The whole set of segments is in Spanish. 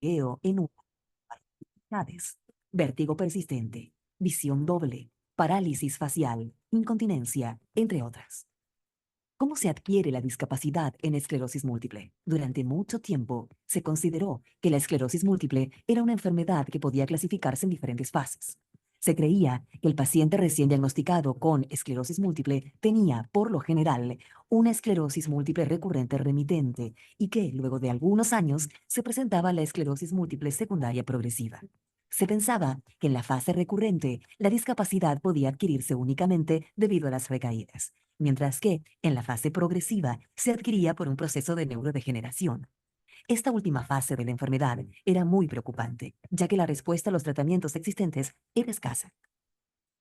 en enfermedades, vértigo persistente, visión doble, parálisis facial, incontinencia, entre otras. ¿Cómo se adquiere la discapacidad en esclerosis múltiple? Durante mucho tiempo se consideró que la esclerosis múltiple era una enfermedad que podía clasificarse en diferentes fases. Se creía que el paciente recién diagnosticado con esclerosis múltiple tenía, por lo general, una esclerosis múltiple recurrente remitente y que, luego de algunos años, se presentaba la esclerosis múltiple secundaria progresiva. Se pensaba que en la fase recurrente la discapacidad podía adquirirse únicamente debido a las recaídas, mientras que en la fase progresiva se adquiría por un proceso de neurodegeneración. Esta última fase de la enfermedad era muy preocupante, ya que la respuesta a los tratamientos existentes era escasa.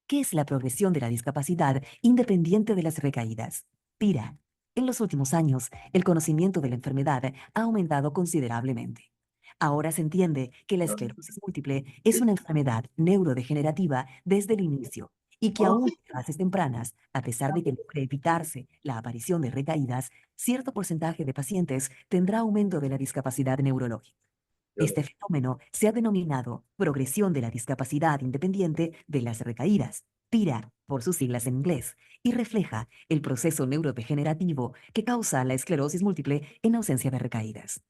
¿Qué es la progresión de la discapacidad independiente de las recaídas? PIRA. En los últimos años, el conocimiento de la enfermedad ha aumentado considerablemente. Ahora se entiende que la esclerosis múltiple es una enfermedad neurodegenerativa desde el inicio y que aún en fases tempranas, a pesar de que logre evitarse la aparición de recaídas, cierto porcentaje de pacientes tendrá aumento de la discapacidad neurológica. Este fenómeno se ha denominado progresión de la discapacidad independiente de las recaídas, PIRA, por sus siglas en inglés, y refleja el proceso neurodegenerativo que causa la esclerosis múltiple en ausencia de recaídas.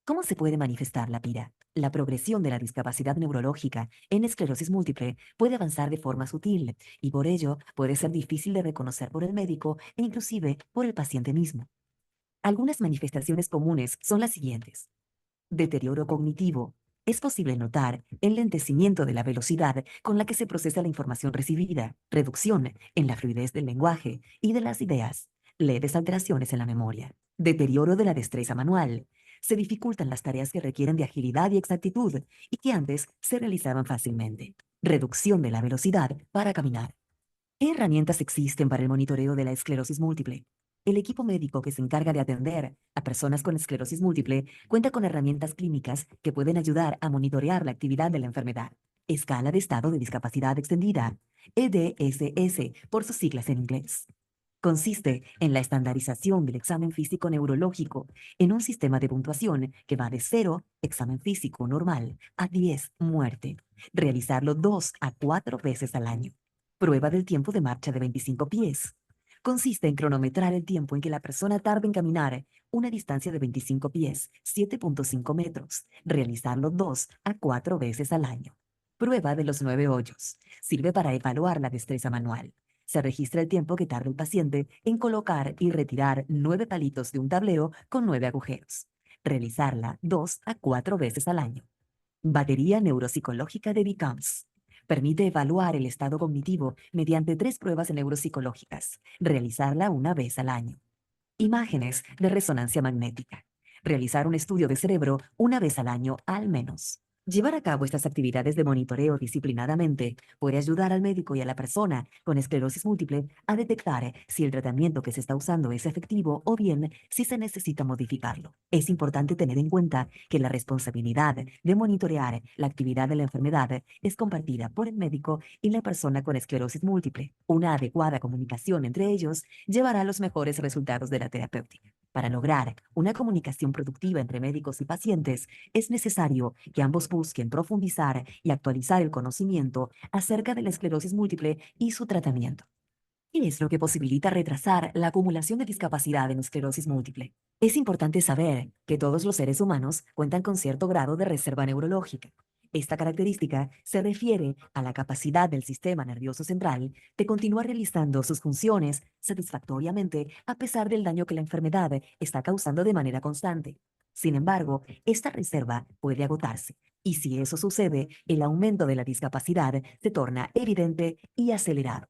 ¿Cómo se puede manifestar la PIRA? La progresión de la discapacidad neurológica en esclerosis múltiple puede avanzar de forma sutil y por ello puede ser difícil de reconocer por el médico e inclusive por el paciente mismo. Algunas manifestaciones comunes son las siguientes. Deterioro cognitivo. Es posible notar enlentecimiento de la velocidad con la que se procesa la información recibida, reducción en la fluidez del lenguaje y de las ideas, leves alteraciones en la memoria, deterioro de la destreza manual. Se dificultan las tareas que requieren de agilidad y exactitud y que antes se realizaban fácilmente. Reducción de la velocidad para caminar. ¿Qué herramientas existen para el monitoreo de la esclerosis múltiple? El equipo médico que se encarga de atender a personas con esclerosis múltiple cuenta con herramientas clínicas que pueden ayudar a monitorear la actividad de la enfermedad. Escala de estado de discapacidad extendida, EDSS por sus siglas en inglés. Consiste en la estandarización del examen físico neurológico en un sistema de puntuación que va de 0, examen físico normal, a 10, muerte. Realizarlo 2 a 4 veces al año. Prueba del tiempo de marcha de 25 pies. Consiste en cronometrar el tiempo en que la persona tarda en caminar una distancia de 25 pies, 7.5 metros. Realizarlo 2 a 4 veces al año. Prueba de los 9 hoyos. Sirve para evaluar la destreza manual. Se registra el tiempo que tarda el paciente en colocar y retirar 9 palitos de un tablero con 9 agujeros. Realizarla 2 a 4 veces al año. Batería neuropsicológica de BECOMS. Permite evaluar el estado cognitivo mediante 3 pruebas neuropsicológicas. Realizarla una vez al año. Imágenes de resonancia magnética. Realizar un estudio de cerebro una vez al año al menos. Llevar a cabo estas actividades de monitoreo disciplinadamente puede ayudar al médico y a la persona con esclerosis múltiple a detectar si el tratamiento que se está usando es efectivo o bien si se necesita modificarlo. Es importante tener en cuenta que la responsabilidad de monitorear la actividad de la enfermedad es compartida por el médico y la persona con esclerosis múltiple. Una adecuada comunicación entre ellos llevará a los mejores resultados de la terapéutica. Para lograr una comunicación productiva entre médicos y pacientes, es necesario que ambos busquen profundizar y actualizar el conocimiento acerca de la esclerosis múltiple y su tratamiento. ¿Qué es lo que posibilita retrasar la acumulación de discapacidad en esclerosis múltiple? Es importante saber que todos los seres humanos cuentan con cierto grado de reserva neurológica. Esta característica se refiere a la capacidad del sistema nervioso central de continuar realizando sus funciones satisfactoriamente a pesar del daño que la enfermedad está causando de manera constante. Sin embargo, esta reserva puede agotarse, y si eso sucede, el aumento de la discapacidad se torna evidente y acelerado.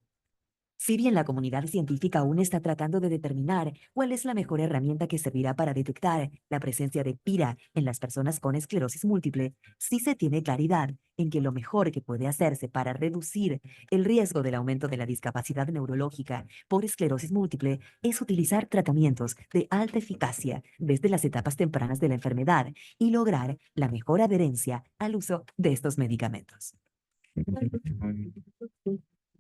Si bien la comunidad científica aún está tratando de determinar cuál es la mejor herramienta que servirá para detectar la presencia de PIRA en las personas con esclerosis múltiple, sí se tiene claridad en que lo mejor que puede hacerse para reducir el riesgo del aumento de la discapacidad neurológica por esclerosis múltiple es utilizar tratamientos de alta eficacia desde las etapas tempranas de la enfermedad y lograr la mejor adherencia al uso de estos medicamentos.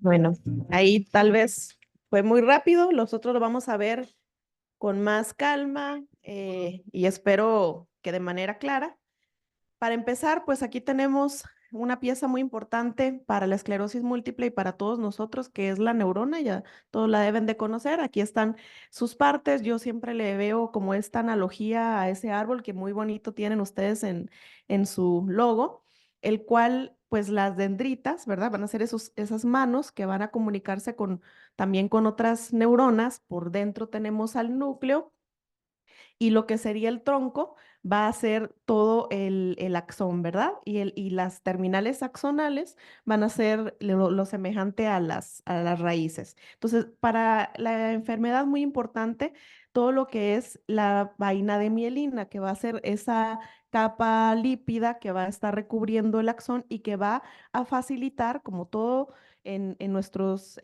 Bueno, ahí tal vez fue muy rápido, los otros lo vamos a ver con más calma y espero que de manera clara. Para empezar, pues aquí tenemos una pieza muy importante para la esclerosis múltiple y para todos nosotros, que es la neurona, ya todos la deben de conocer. Aquí están sus partes. Yo siempre le veo como esta analogía a ese árbol que muy bonito tienen ustedes en su logo, el cual, pues las dendritas, ¿verdad? Van a ser esas manos que van a comunicarse también con otras neuronas. Por dentro tenemos al núcleo y lo que sería el tronco va a ser todo el axón, ¿verdad? Y las terminales axonales van a ser lo semejante a las raíces. Entonces, para la enfermedad muy importante, todo lo que es la vaina de mielina, que va a ser esa capa lípida que va a estar recubriendo el axón y que va a facilitar, como todo en nuestros,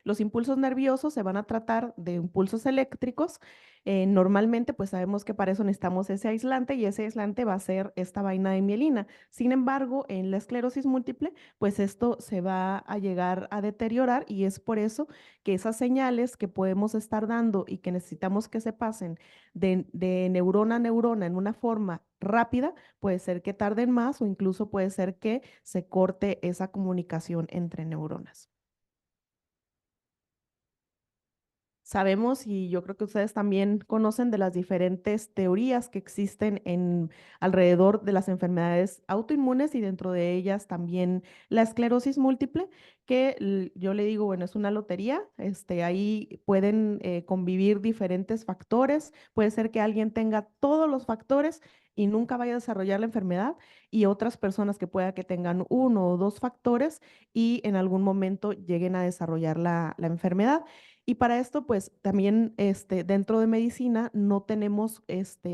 los impulsos nerviosos se van a tratar de impulsos eléctricos. Normalmente, pues sabemos que para eso necesitamos ese aislante y ese aislante va a ser esta vaina de mielina. Sin embargo, en la esclerosis múltiple, pues esto se va a llegar a deteriorar y es por eso que esas señales que podemos estar dando y que necesitamos que se pasen de neurona a neurona en una forma rápida, puede ser que tarden más o incluso puede ser que se corte esa comunicación entre neuronas. Sabemos, y yo creo que ustedes también conocen de las diferentes teorías que existen alrededor de las enfermedades autoinmunes y dentro de ellas también la esclerosis múltiple, que yo le digo, bueno, es una lotería, ahí pueden convivir diferentes factores, puede ser que alguien tenga todos los factores y nunca vaya a desarrollar la enfermedad y otras personas que pueda que tengan uno o dos factores y en algún momento lleguen a desarrollar la enfermedad. Y para esto, pues también dentro de medicina no tenemos,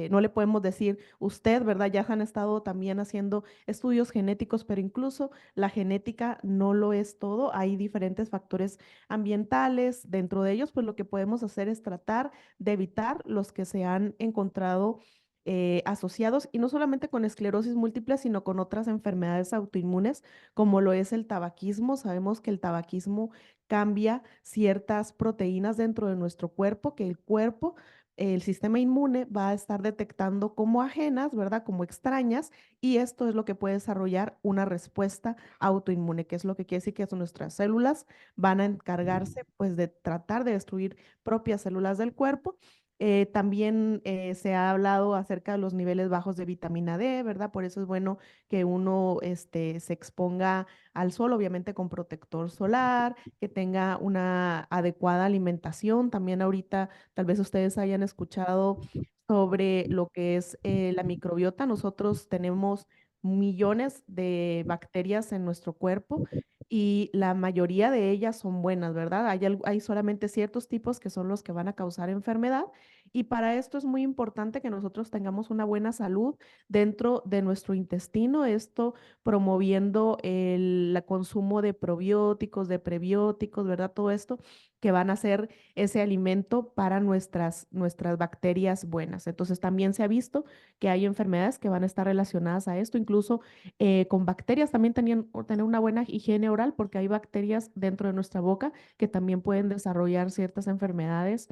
no le podemos decir usted, ¿verdad? Ya se han estado también haciendo estudios genéticos, pero incluso la genética no lo es todo. Hay diferentes factores ambientales. Dentro de ellos, pues lo que podemos hacer es tratar de evitar los que se han encontrado asociados, y no solamente con esclerosis múltiple, sino con otras enfermedades autoinmunes, como lo es el tabaquismo. Sabemos que el tabaquismo cambia ciertas proteínas dentro de nuestro cuerpo, que el cuerpo, el sistema inmune va a estar detectando como ajenas, ¿verdad? Como extrañas, y esto es lo que puede desarrollar una respuesta autoinmune, que es lo que quiere decir que nuestras células van a encargarse pues de tratar de destruir propias células del cuerpo. También se ha hablado acerca de los niveles bajos de vitamina D, ¿verdad? Por eso es bueno que uno se exponga al sol, obviamente con protector solar, que tenga una adecuada alimentación. También ahorita tal vez ustedes hayan escuchado sobre lo que es la microbiota. Nosotros tenemos millones de bacterias en nuestro cuerpo y la mayoría de ellas son buenas, ¿verdad? Hay solamente ciertos tipos que son los que van a causar enfermedad y para esto es muy importante que nosotros tengamos una buena salud dentro de nuestro intestino. Esto promoviendo el consumo de probióticos, de prebióticos, ¿verdad? Todo esto que van a ser ese alimento para nuestras bacterias buenas. Entonces también se ha visto que hay enfermedades que van a estar relacionadas a esto, incluso con bacterias también tener una buena higiene oral, porque hay bacterias dentro de nuestra boca que también pueden desarrollar ciertas enfermedades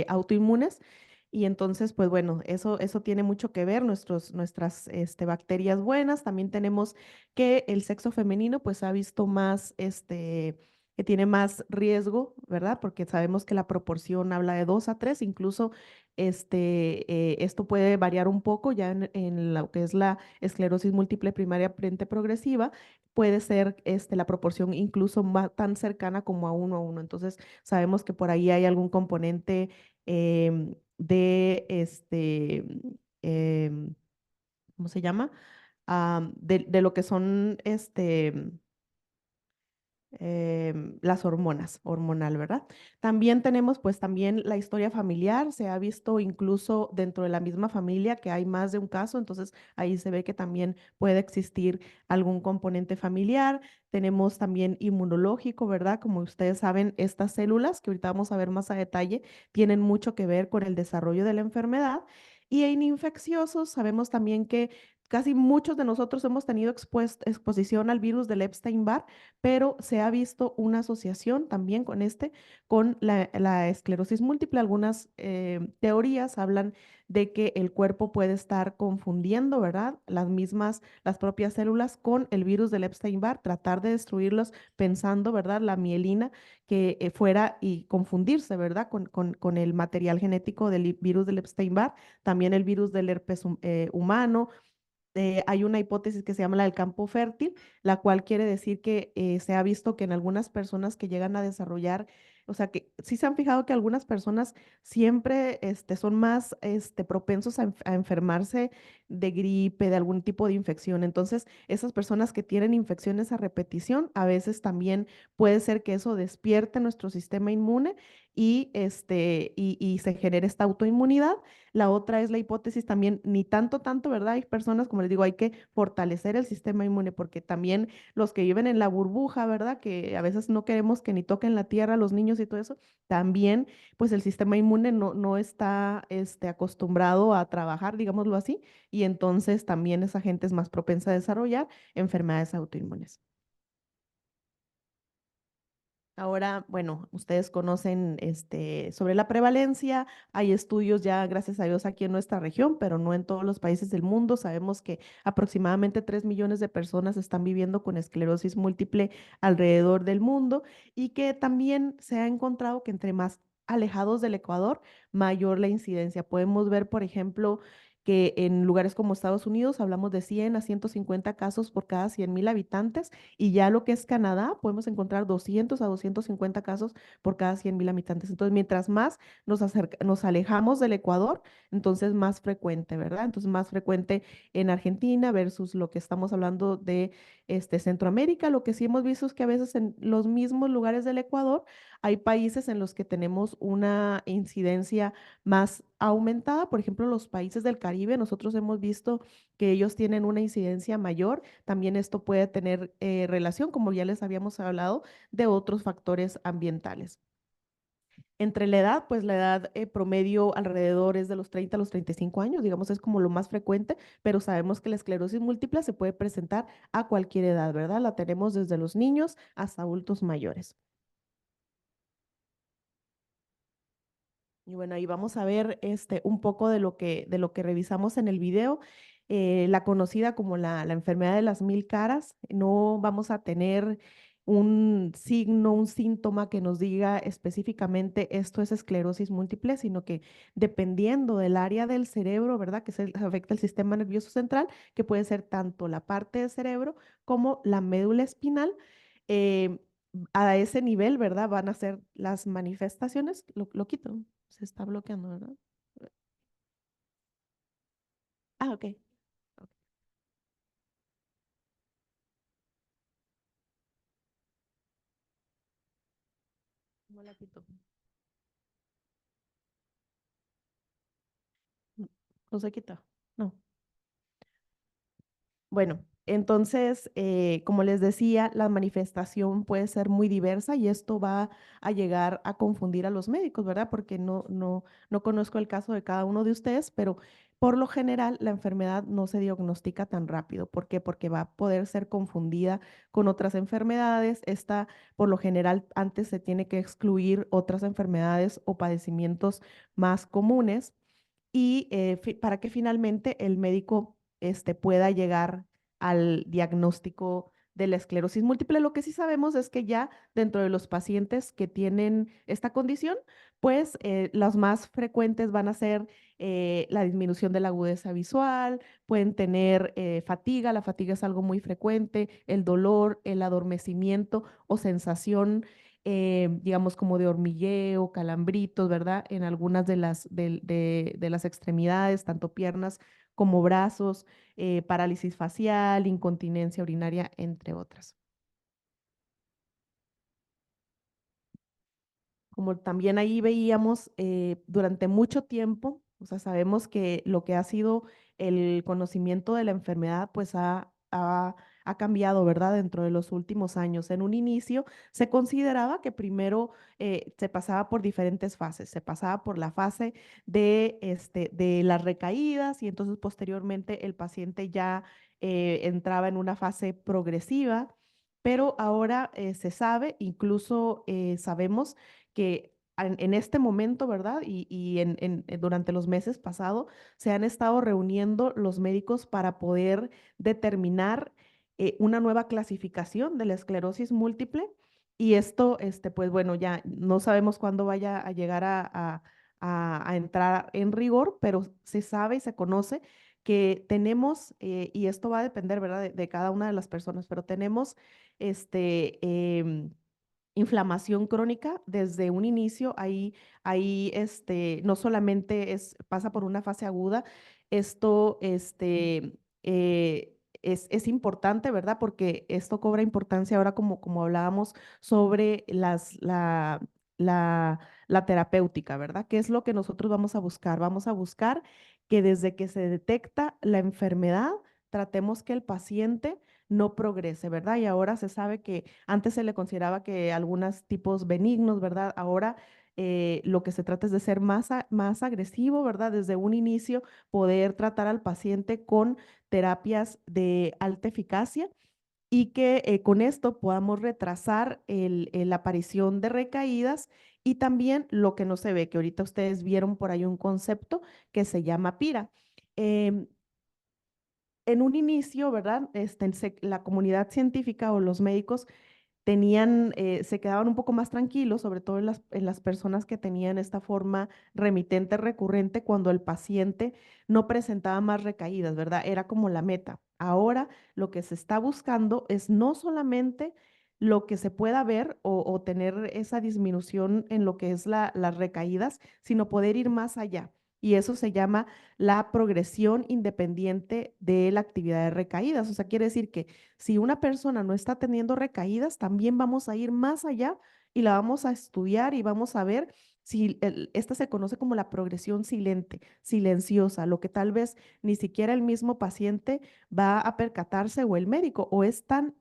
autoinmunes. Y entonces, pues bueno, eso tiene mucho que ver, nuestras bacterias buenas. También tenemos que el sexo femenino, pues ha visto más, que tiene más riesgo, ¿verdad? Porque sabemos que la proporción habla de 2 a 3, incluso esto puede variar un poco ya en lo que es la esclerosis múltiple primaria frente progresiva, puede ser la proporción incluso tan cercana como a 1 a 1. Entonces, sabemos que por ahí hay algún componente de ¿cómo se llama? De lo que son las hormonal, ¿verdad? También tenemos pues también la historia familiar, se ha visto incluso dentro de la misma familia que hay más de un caso, entonces ahí se ve que también puede existir algún componente familiar. Tenemos también inmunológico, ¿verdad? Como ustedes saben, estas células, que ahorita vamos a ver más a detalle, tienen mucho que ver con el desarrollo de la enfermedad. Y en infecciosos sabemos también que casi muchos de nosotros hemos tenido exposición al virus del Epstein-Barr, pero se ha visto una asociación también con con la esclerosis múltiple. Algunas teorías hablan de que el cuerpo puede estar confundiendo, ¿verdad? Las propias células con el virus del Epstein-Barr, tratar de destruirlos pensando, ¿verdad? La mielina que fuera y confundirse, ¿verdad? Con el material genético del virus del Epstein-Barr, también el virus del herpes humano. Hay una hipótesis que se llama la del campo fértil, la cual quiere decir que se ha visto que en algunas personas que llegan a desarrollar, o sea, que sí se han fijado que algunas personas siempre son más propensos a enfermarse de gripe, de algún tipo de infección. Entonces, esas personas que tienen infecciones a repetición, a veces también puede ser que eso despierte nuestro sistema inmune y se genere esta autoinmunidad. La otra es la hipótesis también, ni tanto, ¿verdad? Hay personas, como les digo, hay que fortalecer el sistema inmune porque también los que viven en la burbuja, ¿verdad? Que a veces no queremos que ni toquen la tierra los niños y todo eso, también pues el sistema inmune no está acostumbrado a trabajar, digámoslo así, y entonces también esa gente es más propensa a desarrollar enfermedades autoinmunes. Ahora, bueno, ustedes conocen sobre la prevalencia, hay estudios ya, gracias a Dios, aquí en nuestra región, pero no en todos los países del mundo. Sabemos que aproximadamente 3 millones de personas están viviendo con esclerosis múltiple alrededor del mundo y que también se ha encontrado que entre más alejados del Ecuador, mayor la incidencia. Podemos ver, por ejemplo, que en lugares como Estados Unidos hablamos de 100 a 150 casos por cada 100.000 habitantes y ya lo que es Canadá, podemos encontrar 200 a 250 casos por cada 100.000 habitantes. Entonces, mientras más nos alejamos del Ecuador, entonces más frecuente, ¿verdad? Entonces, más frecuente en Argentina versus lo que estamos hablando de Centroamérica. Lo que sí hemos visto es que a veces en los mismos lugares del Ecuador hay países en los que tenemos una incidencia más aumentada. Por ejemplo, los países del Caribe, nosotros hemos visto que ellos tienen una incidencia mayor. También esto puede tener relación, como ya les habíamos hablado, de otros factores ambientales. Entre la edad, pues la edad promedio alrededor es de los 30 a los 35 años, digamos, es como lo más frecuente, pero sabemos que la esclerosis múltiple se puede presentar a cualquier edad, ¿verdad? La tenemos desde los niños hasta adultos mayores. Y bueno, ahí vamos a ver un poco de lo que revisamos en el video. La conocida como la enfermedad de las 1000 caras. No vamos a tener un signo, un síntoma que nos diga específicamente esto es esclerosis múltiple, sino que dependiendo del área del cerebro, ¿verdad? Que afecta el sistema nervioso central, que puede ser tanto la parte del cerebro como la médula espinal. eh, a ese nivel, ¿verdad? Van a ser las manifestaciones. Lo quito. Se está bloqueando, ¿verdad? Ah, ok. Ok, no la quito. No, no se quita. No. Bueno, entonces, como les decía, la manifestación puede ser muy diversa y esto va a llegar a confundir a los médicos, ¿verdad? Porque no conozco el caso de cada uno de ustedes, pero por lo general la enfermedad no se diagnostica tan rápido. ¿Por qué? Porque va a poder ser confundida con otras enfermedades. Esta, por lo general, antes se tiene que excluir otras enfermedades o padecimientos más comunes y para que finalmente el médico pueda llegar al diagnóstico de la esclerosis múltiple. Lo que sí sabemos es que ya dentro de los pacientes que tienen esta condición, pues las más frecuentes van a ser la disminución de la agudeza visual, pueden tener fatiga, la fatiga es algo muy frecuente, el dolor, el adormecimiento o sensación digamos, como de hormigueo, calambritos, ¿verdad? En algunas de las extremidades, tanto piernas como brazos, parálisis facial, incontinencia urinaria, entre otras. Como también ahí veíamos durante mucho tiempo, o sea, sabemos que lo que ha sido el conocimiento de la enfermedad, pues ha ha cambiado, ¿verdad? Dentro de los últimos años. En un inicio se consideraba que primero se pasaba por diferentes fases. Se pasaba por la fase de las recaídas y entonces posteriormente el paciente ya entraba en una fase progresiva, pero ahora se sabe, incluso sabemos que en este momento, ¿verdad? Y durante los meses pasados se han estado reuniendo los médicos para poder determinar una nueva clasificación de la esclerosis múltiple. Y esto, pues bueno, ya no sabemos cuándo vaya a llegar a entrar en rigor, pero se sabe y se conoce que tenemos, y esto va a depender, ¿verdad?, de cada una de las personas, pero tenemos este, inflamación crónica desde un inicio, ahí no solamente pasa por una fase aguda, esto es importante, ¿verdad? Porque esto cobra importancia ahora como hablábamos sobre la terapéutica, ¿verdad? ¿Qué es lo que nosotros vamos a buscar? Vamos a buscar que desde que se detecta la enfermedad, tratemos que el paciente no progrese, ¿verdad? Y ahora se sabe que antes se le consideraba que algunos tipos benignos, ¿verdad? Ahora lo que se trata es de ser más agresivo, ¿verdad? Desde un inicio, poder tratar al paciente con terapias de alta eficacia y que con esto podamos retrasar la aparición de recaídas y también lo que no se ve, que ahorita ustedes vieron por ahí un concepto que se llama PIRA. Em, en un inicio, ¿verdad? La comunidad científica o los médicos se quedaban un poco más tranquilos, sobre todo en las personas que tenían esta forma remitente recurrente cuando el paciente no presentaba más recaídas, ¿verdad? Era como la meta. Ahora lo que se está buscando es no solamente lo que se pueda ver o tener esa disminución en lo que es las recaídas, sino poder ir más allá. Y eso se llama la progresión independiente de la actividad de recaídas. O sea, quiere decir que si una persona no está teniendo recaídas, también vamos a ir más allá y la vamos a estudiar y vamos a ver si esta se conoce como la progresión silente, silenciosa, lo que tal vez ni siquiera el mismo paciente va a percatarse o el médico, o es tan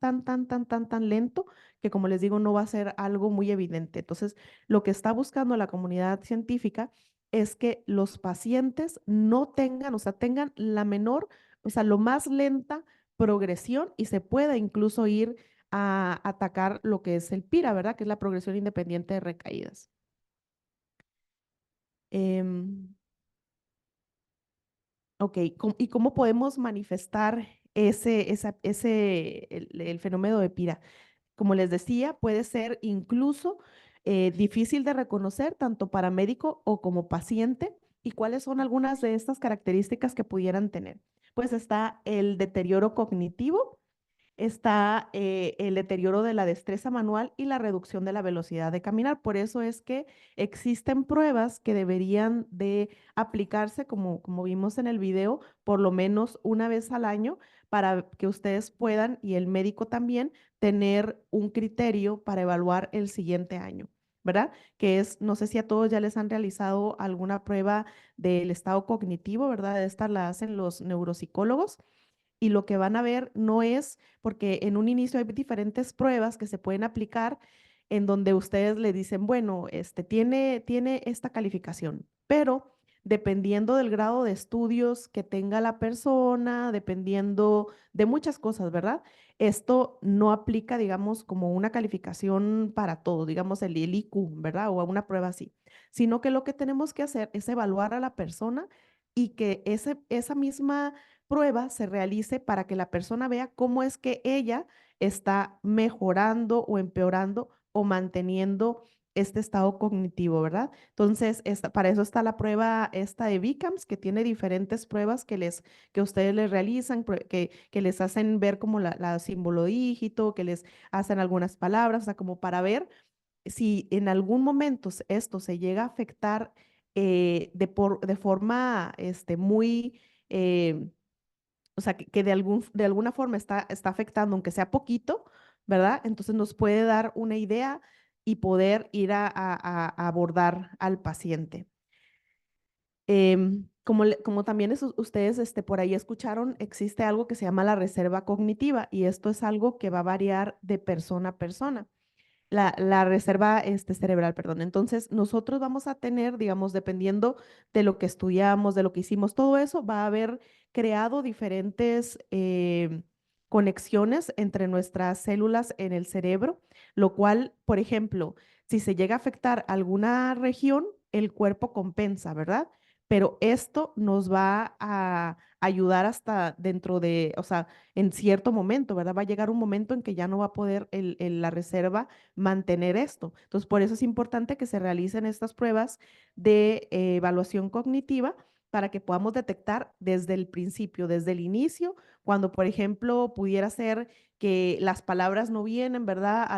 lento que, como les digo, no va a ser algo muy evidente. Entonces, lo que está buscando la comunidad científica es que los pacientes no tengan, o sea, tengan la menor, o sea, lo más lenta progresión y se pueda incluso ir a atacar lo que es el PIRA, ¿verdad? Que es la progresión independiente de recaídas. Em, ok, ¿y cómo podemos manifestar el fenómeno de PIRA? Como les decía, puede ser incluso difícil de reconocer tanto para médico o como paciente. ¿Y cuáles son algunas de estas características que pudieran tener? Pues está el deterioro cognitivo, está el deterioro de la destreza manual y la reducción de la velocidad de caminar. Por eso es que existen pruebas que deberían de aplicarse, como vimos en el video, por lo menos una vez al año para que ustedes puedan, y el médico también, tener un criterio para evaluar el siguiente año. ¿Verdad? Que es, no sé si a todos ya les han realizado alguna prueba del estado cognitivo, ¿verdad? Esta la hacen los neuropsicólogos y lo que van a ver no es, porque en un inicio hay diferentes pruebas que se pueden aplicar en donde ustedes le dicen, bueno, tiene esta calificación, pero dependiendo del grado de estudios que tenga la persona, dependiendo de muchas cosas, ¿verdad? Esto no aplica, digamos, como una calificación para todo, digamos el IQ, ¿verdad? O a una prueba así, sino que lo que tenemos que hacer es evaluar a la persona y que esa misma prueba se realice para que la persona vea cómo es que ella está mejorando o empeorando o manteniendo este estado cognitivo, ¿verdad? Entonces, para eso está la prueba esta de VCAMS, que tiene diferentes pruebas que ustedes les realizan, que les hacen ver como la símbolo dígito, que les hacen algunas palabras, o sea, como para ver si en algún momento esto se llega a afectar de forma muy o sea, que de alguna forma está afectando, aunque sea poquito, ¿verdad? Entonces nos puede dar una idea y poder ir a abordar al paciente. como también ustedes por ahí escucharon, existe algo que se llama la reserva cognitiva y esto es algo que va a variar de persona a persona. La reserva cerebral, perdón. Entonces, nosotros vamos a tener, digamos, dependiendo de lo que estudiamos, de lo que hicimos, todo eso va a haber creado diferentes conexiones entre nuestras células en el cerebro, lo cual, por ejemplo, si se llega a afectar alguna región, el cuerpo compensa, ¿verdad? Pero esto nos va a ayudar hasta dentro de, o sea, en cierto momento, ¿verdad? Va a llegar un momento en que ya no va a poder la reserva mantener esto. Entonces, por eso es importante que se realicen estas pruebas de evaluación cognitiva para que podamos detectar desde el principio, desde el inicio, cuando, por ejemplo, pudiera ser que las palabras no vienen, ¿verdad?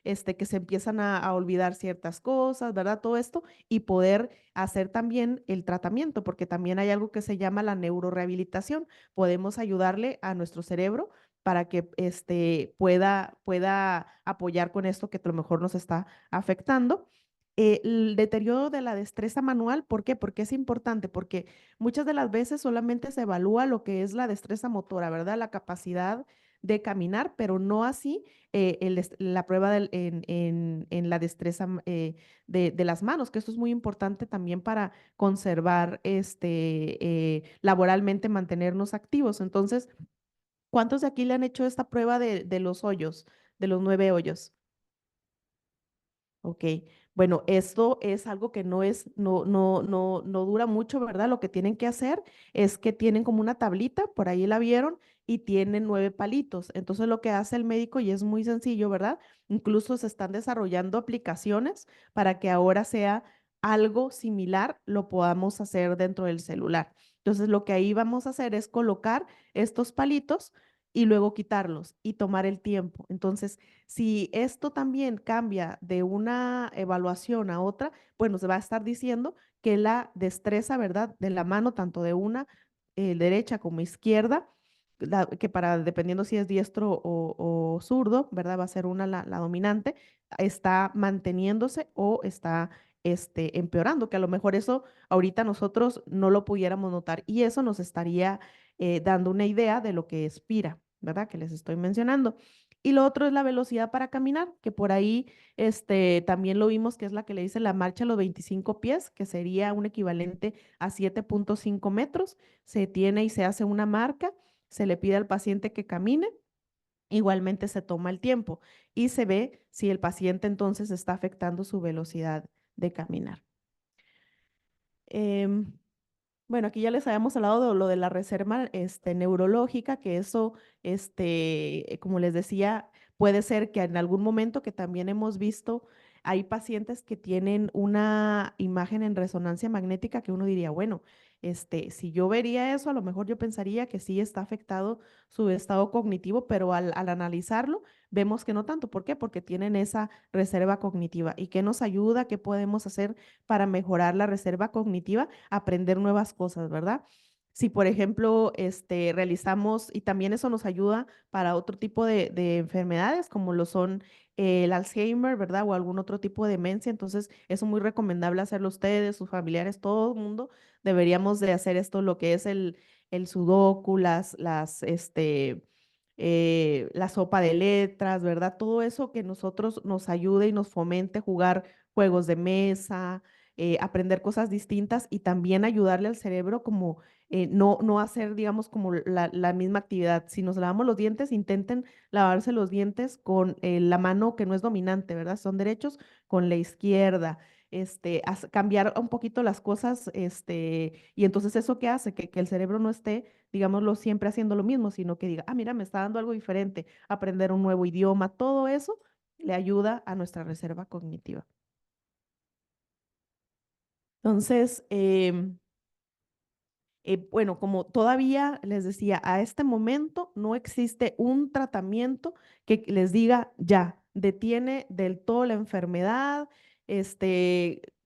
Que se empiezan a olvidar ciertas cosas, ¿verdad? Todo esto y poder hacer también el tratamiento, porque también hay algo que se llama la neurorehabilitación. Podemos ayudarle a nuestro cerebro para que pueda apoyar con esto que a lo mejor nos está afectando. El deterioro de la destreza manual, ¿por qué? Porque es importante, porque muchas de las veces solamente se evalúa lo que es la destreza motora, ¿verdad? La capacidad de caminar, pero no así la prueba en la destreza de las manos, que esto es muy importante también para conservar laboralmente, mantenernos activos. Entonces, ¿cuántos de aquí le han hecho esta prueba de los hoyos, de los 9 hoyos? Ok, bueno, esto es algo que no dura mucho, ¿verdad? Lo que tienen que hacer es que tienen como una tablita, por ahí la vieron, y tienen 9 palitos. Entonces lo que hace el médico, y es muy sencillo, ¿verdad? Incluso se están desarrollando aplicaciones para que ahora sea algo similar, lo podamos hacer dentro del celular. Entonces lo que ahí vamos a hacer es colocar estos palitos y luego quitarlos y tomar el tiempo. Entonces, si esto también cambia de una evaluación a otra, bueno, se va a estar diciendo que la destreza, ¿verdad? De la mano, tanto de una derecha como izquierda, que para, dependiendo si es diestro o zurdo, ¿verdad? Va a ser una la dominante, está manteniéndose o está empeorando, que a lo mejor eso ahorita nosotros no lo pudiéramos notar y eso nos estaría dando una idea de lo que expira, ¿verdad? Que les estoy mencionando. Y lo otro es la velocidad para caminar, que por ahí también lo vimos, que es la que le dice la marcha a los 25 pies, que sería un equivalente a 7,5 metros. Se tiene y se hace una marca, se le pide al paciente que camine, igualmente se toma el tiempo y se ve si el paciente entonces está afectando su velocidad de caminar. Em, bueno, aquí ya les habíamos hablado de lo de la reserva neurológica, que eso, como les decía, puede ser que en algún momento que también hemos visto, hay pacientes que tienen una imagen en resonancia magnética que uno diría, bueno, si yo vería eso, a lo mejor yo pensaría que sí está afectado su estado cognitivo, pero al analizarlo, vemos que no tanto. ¿Por qué? Porque tienen esa reserva cognitiva. ¿Y qué nos ayuda? ¿Qué podemos hacer para mejorar la reserva cognitiva? Aprender nuevas cosas, ¿verdad? Si, por ejemplo, realizamos, y también eso nos ayuda para otro tipo de enfermedades, como lo son el Alzheimer, ¿verdad? O algún otro tipo de demencia. Entonces, es muy recomendable hacerlo ustedes, sus familiares, todo el mundo. Deberíamos de hacer esto, lo que es el sudoku, la sopa de letras, ¿verdad? Todo eso que nosotros nos ayude y nos fomente jugar juegos de mesa, aprender cosas distintas y también ayudarle al cerebro como no hacer, digamos, como la misma actividad. Si nos lavamos los dientes, intenten lavarse los dientes con la mano que no es dominante, ¿verdad? Son derechos con la izquierda. Cambiar un poquito las cosas, y entonces eso qué hace, que el cerebro no esté, digámoslo, siempre haciendo lo mismo, sino que diga, ah, mira, me está dando algo diferente, aprender un nuevo idioma, todo eso le ayuda a nuestra reserva cognitiva. Entonces, bueno, como todavía les decía, a este momento no existe un tratamiento que les diga ya, detiene del todo la enfermedad,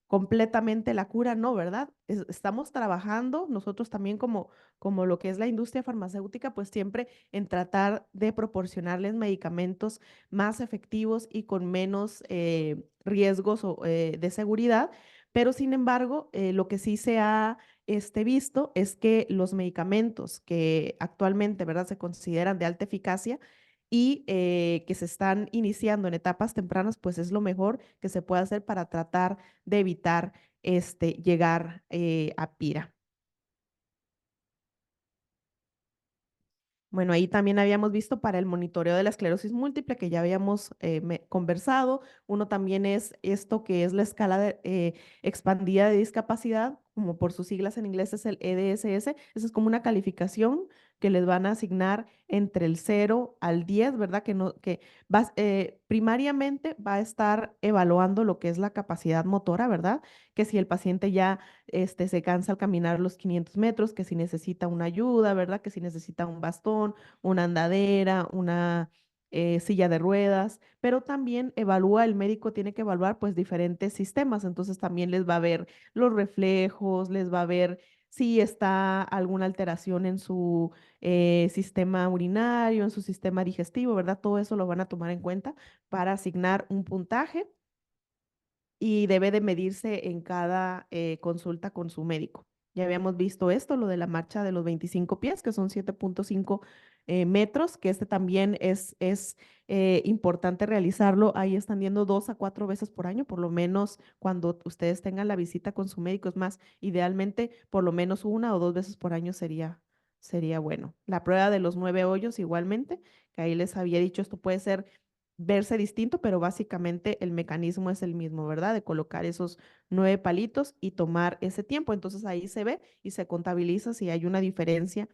completamente la cura, no, ¿verdad? Estamos trabajando nosotros también como lo que es la industria farmacéutica, pues siempre en tratar de proporcionarles medicamentos más efectivos y con menos riesgos de seguridad, Pero sin embargo, lo que sí se ha visto es que los medicamentos que actualmente, ¿verdad?, se consideran de alta eficacia y que se están iniciando en etapas tempranas, pues es lo mejor que se puede hacer para tratar de evitar llegar a PIRA. Bueno, ahí también habíamos visto para el monitoreo de la esclerosis múltiple, que ya habíamos conversado. Uno también es esto que es la escala expandida de discapacidad, como por sus siglas en inglés es el EDSS. Eso es como una calificación que les van a asignar entre el 0 al 10, ¿verdad? Que, no, que primariamente va a estar evaluando lo que es la capacidad motora, ¿verdad? Que si el paciente ya se cansa al caminar los 500 metros, que si necesita una ayuda, ¿verdad? Que si necesita un bastón, una andadera, una silla de ruedas, pero también evalúa, el médico tiene que evaluar pues diferentes sistemas, entonces también les va a ver los reflejos, les va a ver si está alguna alteración en su sistema urinario, en su sistema digestivo, ¿verdad? Todo eso lo van a tomar en cuenta para asignar un puntaje y debe de medirse en cada consulta con su médico. Ya habíamos visto esto, lo de la marcha de los 25 pies, que son 7.5 metros, que también es importante realizarlo. Ahí están yendo 2 a 4 veces por año, por lo menos cuando ustedes tengan la visita con su médico. Es más, idealmente, por lo menos 1 o 2 veces por año sería bueno. La prueba de los 9 hoyos, igualmente, que ahí les había dicho, esto puede ser verse distinto, pero básicamente el mecanismo es el mismo, ¿verdad? De colocar esos 9 palitos y tomar ese tiempo. Entonces ahí se ve y se contabiliza si hay una diferencia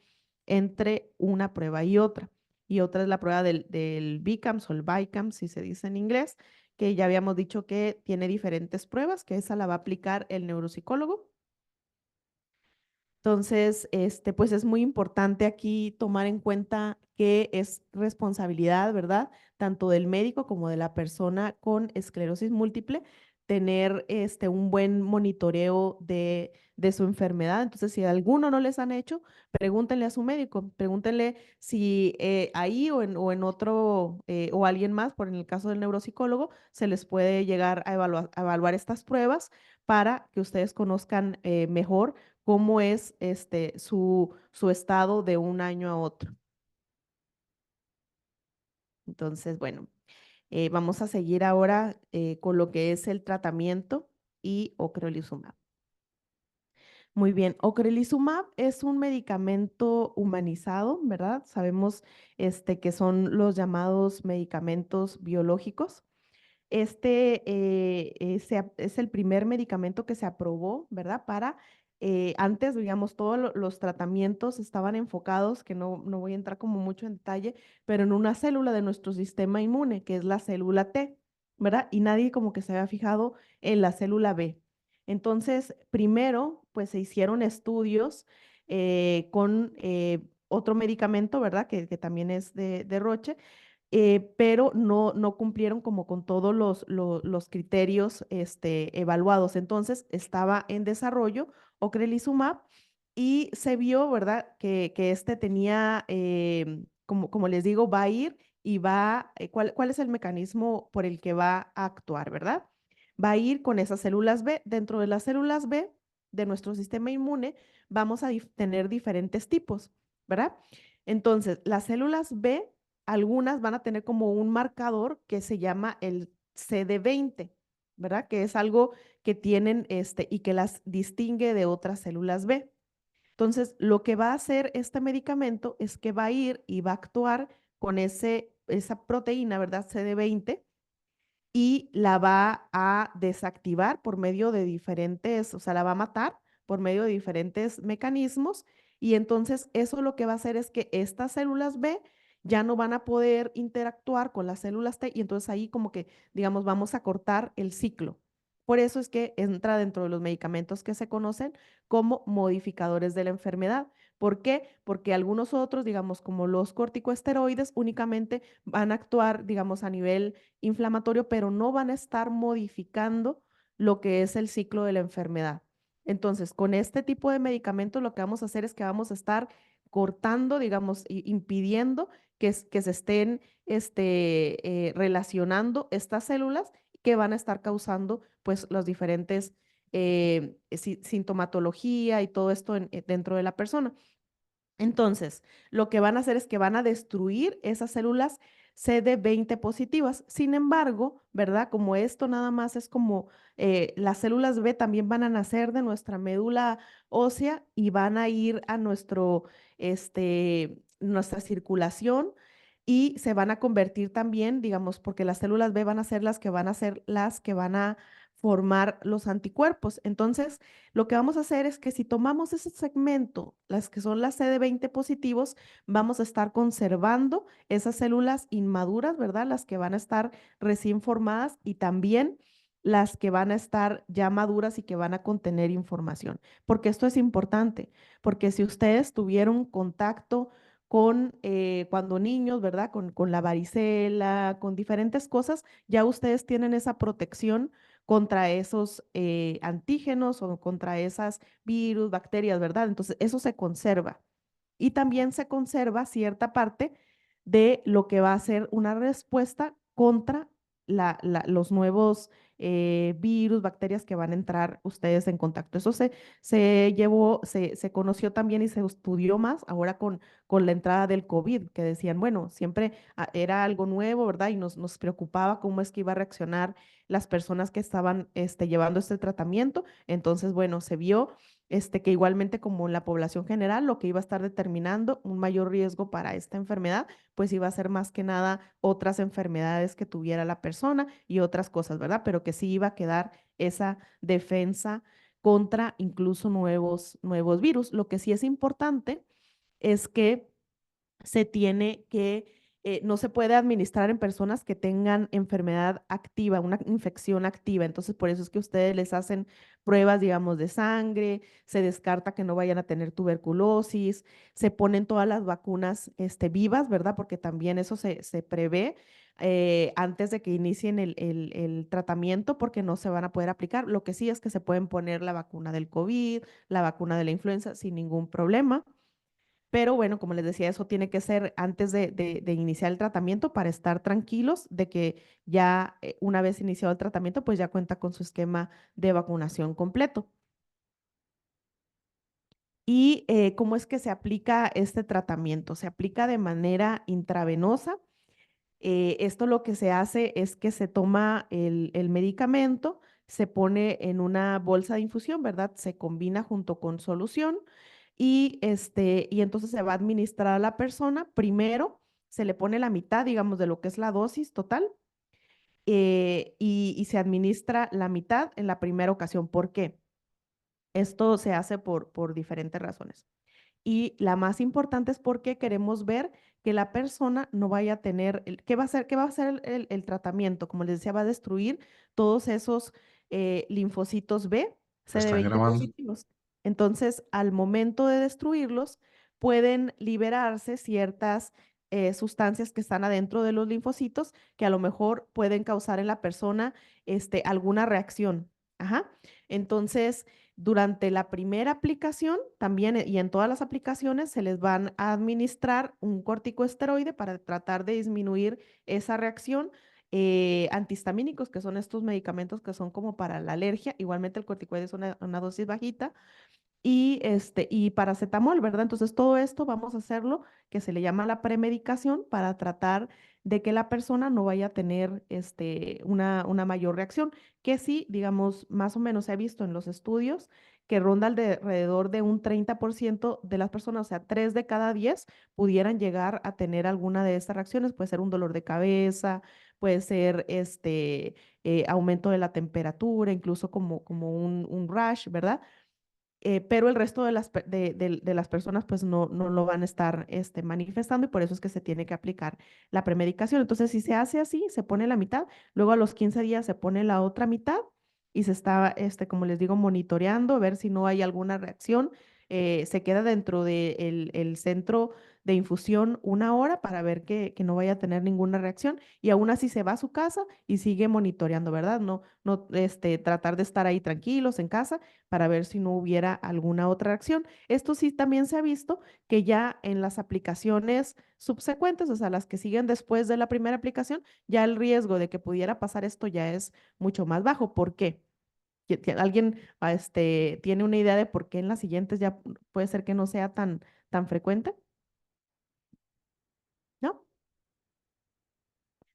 entre una prueba y otra. Y otra es la prueba del BICAMS o el BICAMS, si se dice en inglés, que ya habíamos dicho que tiene diferentes pruebas, que esa la va a aplicar el neuropsicólogo. Entonces, pues es muy importante aquí tomar en cuenta que es responsabilidad, ¿verdad? Tanto del médico como de la persona con esclerosis múltiple, tener un buen monitoreo de su enfermedad. Entonces, si alguno no les han hecho, pregúntenle a su médico, pregúntenle si ahí o en otro, o alguien más, por en el caso del neuropsicólogo, se les puede llegar a evaluar estas pruebas para que ustedes conozcan mejor cómo es su estado de un año a otro. Entonces, bueno, vamos a seguir ahora con lo que es el tratamiento y ocrelizumab. Muy bien, ocrelizumab es un medicamento humanizado, ¿verdad? Sabemos que son los llamados medicamentos biológicos. Es el primer medicamento que se aprobó, ¿verdad? Antes, digamos, todos los tratamientos estaban enfocados, que no voy a entrar como mucho en detalle, pero en una célula de nuestro sistema inmune, que es la célula T, ¿verdad? Y nadie como que se había fijado en la célula B. Entonces, primero, pues se hicieron estudios con otro medicamento, ¿verdad? Que también es de Roche, pero no cumplieron como con todos los criterios evaluados. Entonces, estaba en desarrollo ocrelizumab y se vio, ¿verdad?, que tenía, como les digo, va a ir y ¿cuál es el mecanismo por el que va a actuar, ¿verdad? Va a ir con esas células B. Dentro de las células B de nuestro sistema inmune, vamos a tener diferentes tipos, ¿verdad? Entonces, las células B, algunas van a tener como un marcador que se llama el CD20, ¿verdad? Que es algo que tienen y que las distingue de otras células B. Entonces, lo que va a hacer este medicamento es que va a ir y va a actuar con esa proteína, ¿verdad? CD20, y la va a desactivar por medio de diferentes, o sea, la va a matar por medio de diferentes mecanismos, y entonces eso lo que va a hacer es que estas células B ya no van a poder interactuar con las células T, y entonces ahí como que, digamos, vamos a cortar el ciclo. Por eso es que entra dentro de los medicamentos que se conocen como modificadores de la enfermedad. ¿Por qué? Porque algunos otros, digamos, como los corticosteroides, únicamente van a actuar, digamos, a nivel inflamatorio, pero no van a estar modificando lo que es el ciclo de la enfermedad. Entonces, con este tipo de medicamentos lo que vamos a hacer es que vamos a estar cortando, digamos, impidiendo que se estén relacionando estas células que van a estar causando pues los diferentes sintomatología y todo esto dentro de la persona. Entonces, lo que van a hacer es que van a destruir esas células CD20 positivas. Sin embargo, ¿verdad? Como esto nada más es como las células B también van a nacer de nuestra médula ósea y van a ir a nuestra circulación y se van a convertir también, digamos, porque las células B van a ser las que van a formar los anticuerpos. Entonces, lo que vamos a hacer es que si tomamos ese segmento, las que son las CD20 positivos, vamos a estar conservando esas células inmaduras, ¿verdad? Las que van a estar recién formadas y también las que van a estar ya maduras y que van a contener información. Porque esto es importante, porque si ustedes tuvieron contacto con cuando niños, ¿verdad? Con la varicela, con diferentes cosas, ya ustedes tienen esa protección contra esos antígenos o contra esas virus, bacterias, ¿verdad? Entonces, eso se conserva. Y también se conserva cierta parte de lo que va a ser una respuesta contra los nuevos virus, bacterias que van a entrar ustedes en contacto. Eso se conoció también y se estudió más ahora con la entrada del COVID, que decían, bueno, siempre era algo nuevo, ¿verdad? Y nos preocupaba cómo es que iba a reaccionar las personas que estaban llevando este tratamiento. Entonces, bueno, se vio que igualmente como la población general, lo que iba a estar determinando un mayor riesgo para esta enfermedad, pues iba a ser más que nada otras enfermedades que tuviera la persona y otras cosas, ¿verdad? Pero que sí iba a quedar esa defensa contra incluso nuevos virus. Lo que sí es importante es que se tiene que, no se puede administrar en personas que tengan enfermedad activa, una infección activa. Entonces, por eso es que ustedes les hacen pruebas, digamos, de sangre, se descarta que no vayan a tener tuberculosis, se ponen todas las vacunas vivas, ¿verdad? Porque también eso se prevé. Antes de que inicien el tratamiento, porque no se van a poder aplicar. Lo que sí es que se pueden poner la vacuna del COVID, la vacuna de la influenza sin ningún problema. Pero bueno, como les decía, eso tiene que ser antes de iniciar el tratamiento para estar tranquilos de que ya una vez iniciado el tratamiento, pues ya cuenta con su esquema de vacunación completo. ¿Y cómo es que se aplica este tratamiento? Se aplica de manera intravenosa. Esto lo que se hace es que se toma el medicamento, se pone en una bolsa de infusión, ¿verdad? Se combina junto con solución y entonces se va a administrar a la persona. Primero se le pone la mitad, digamos, de lo que es la dosis total y se administra la mitad en la primera ocasión. ¿Por qué? Esto se hace por diferentes razones. Y la más importante es porque queremos ver que la persona no vaya a tener, qué va a hacer el tratamiento? Como les decía, va a destruir todos esos linfocitos B, Está CD20 grabando. positivos. Entonces, al momento de destruirlos, pueden liberarse ciertas sustancias que están adentro de los linfocitos que a lo mejor pueden causar en la persona alguna reacción. Ajá. Entonces, durante la primera aplicación, también y en todas las aplicaciones, se les van a administrar un corticoesteroide para tratar de disminuir esa reacción. Antihistamínicos, que son estos medicamentos que son como para la alergia, igualmente el corticoide es una dosis bajita, y paracetamol, ¿verdad? Entonces, todo esto vamos a hacerlo, que se le llama la premedicación, para tratar de que la persona no vaya a tener una mayor reacción, que sí, digamos, más o menos se ha visto en los estudios que ronda alrededor de un 30% de las personas, o sea, 3 de cada 10 pudieran llegar a tener alguna de estas reacciones. Puede ser un dolor de cabeza, puede ser aumento de la temperatura, incluso como un rash, ¿verdad? Pero el resto de las personas pues no lo van a estar manifestando y por eso es que se tiene que aplicar la premedicación. Entonces, si se hace así, se pone la mitad, luego a los 15 días se pone la otra mitad y se está, como les digo, monitoreando, a ver si no hay alguna reacción. Se queda dentro del el centro de infusión una hora para ver que no vaya a tener ninguna reacción y aún así se va a su casa y sigue monitoreando, ¿verdad? No, tratar de estar ahí tranquilos en casa para ver si no hubiera alguna otra reacción. Esto sí también se ha visto que ya en las aplicaciones subsecuentes, o sea, las que siguen después de la primera aplicación, ya el riesgo de que pudiera pasar esto ya es mucho más bajo. ¿Por qué? ¿Alguien tiene una idea de por qué en las siguientes ya puede ser que no sea tan frecuente? ¿No?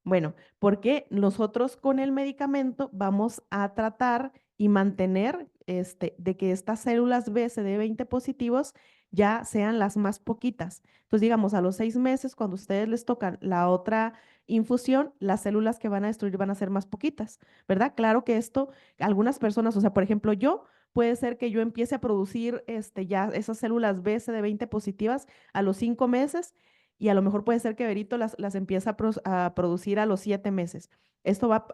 Bueno, porque nosotros con el medicamento vamos a tratar y mantener de que estas células B CD20 positivos ya sean las más poquitas. Entonces, digamos, a los 6 meses, cuando ustedes les tocan la otra infusión, las células que van a destruir van a ser más poquitas, ¿verdad? Claro que esto, algunas personas, o sea, por ejemplo, yo, puede ser que yo empiece a producir ya esas células B CD20 positivas a los 5 meses y a lo mejor puede ser que Berito las empiece a producir a los 7 meses. Esto va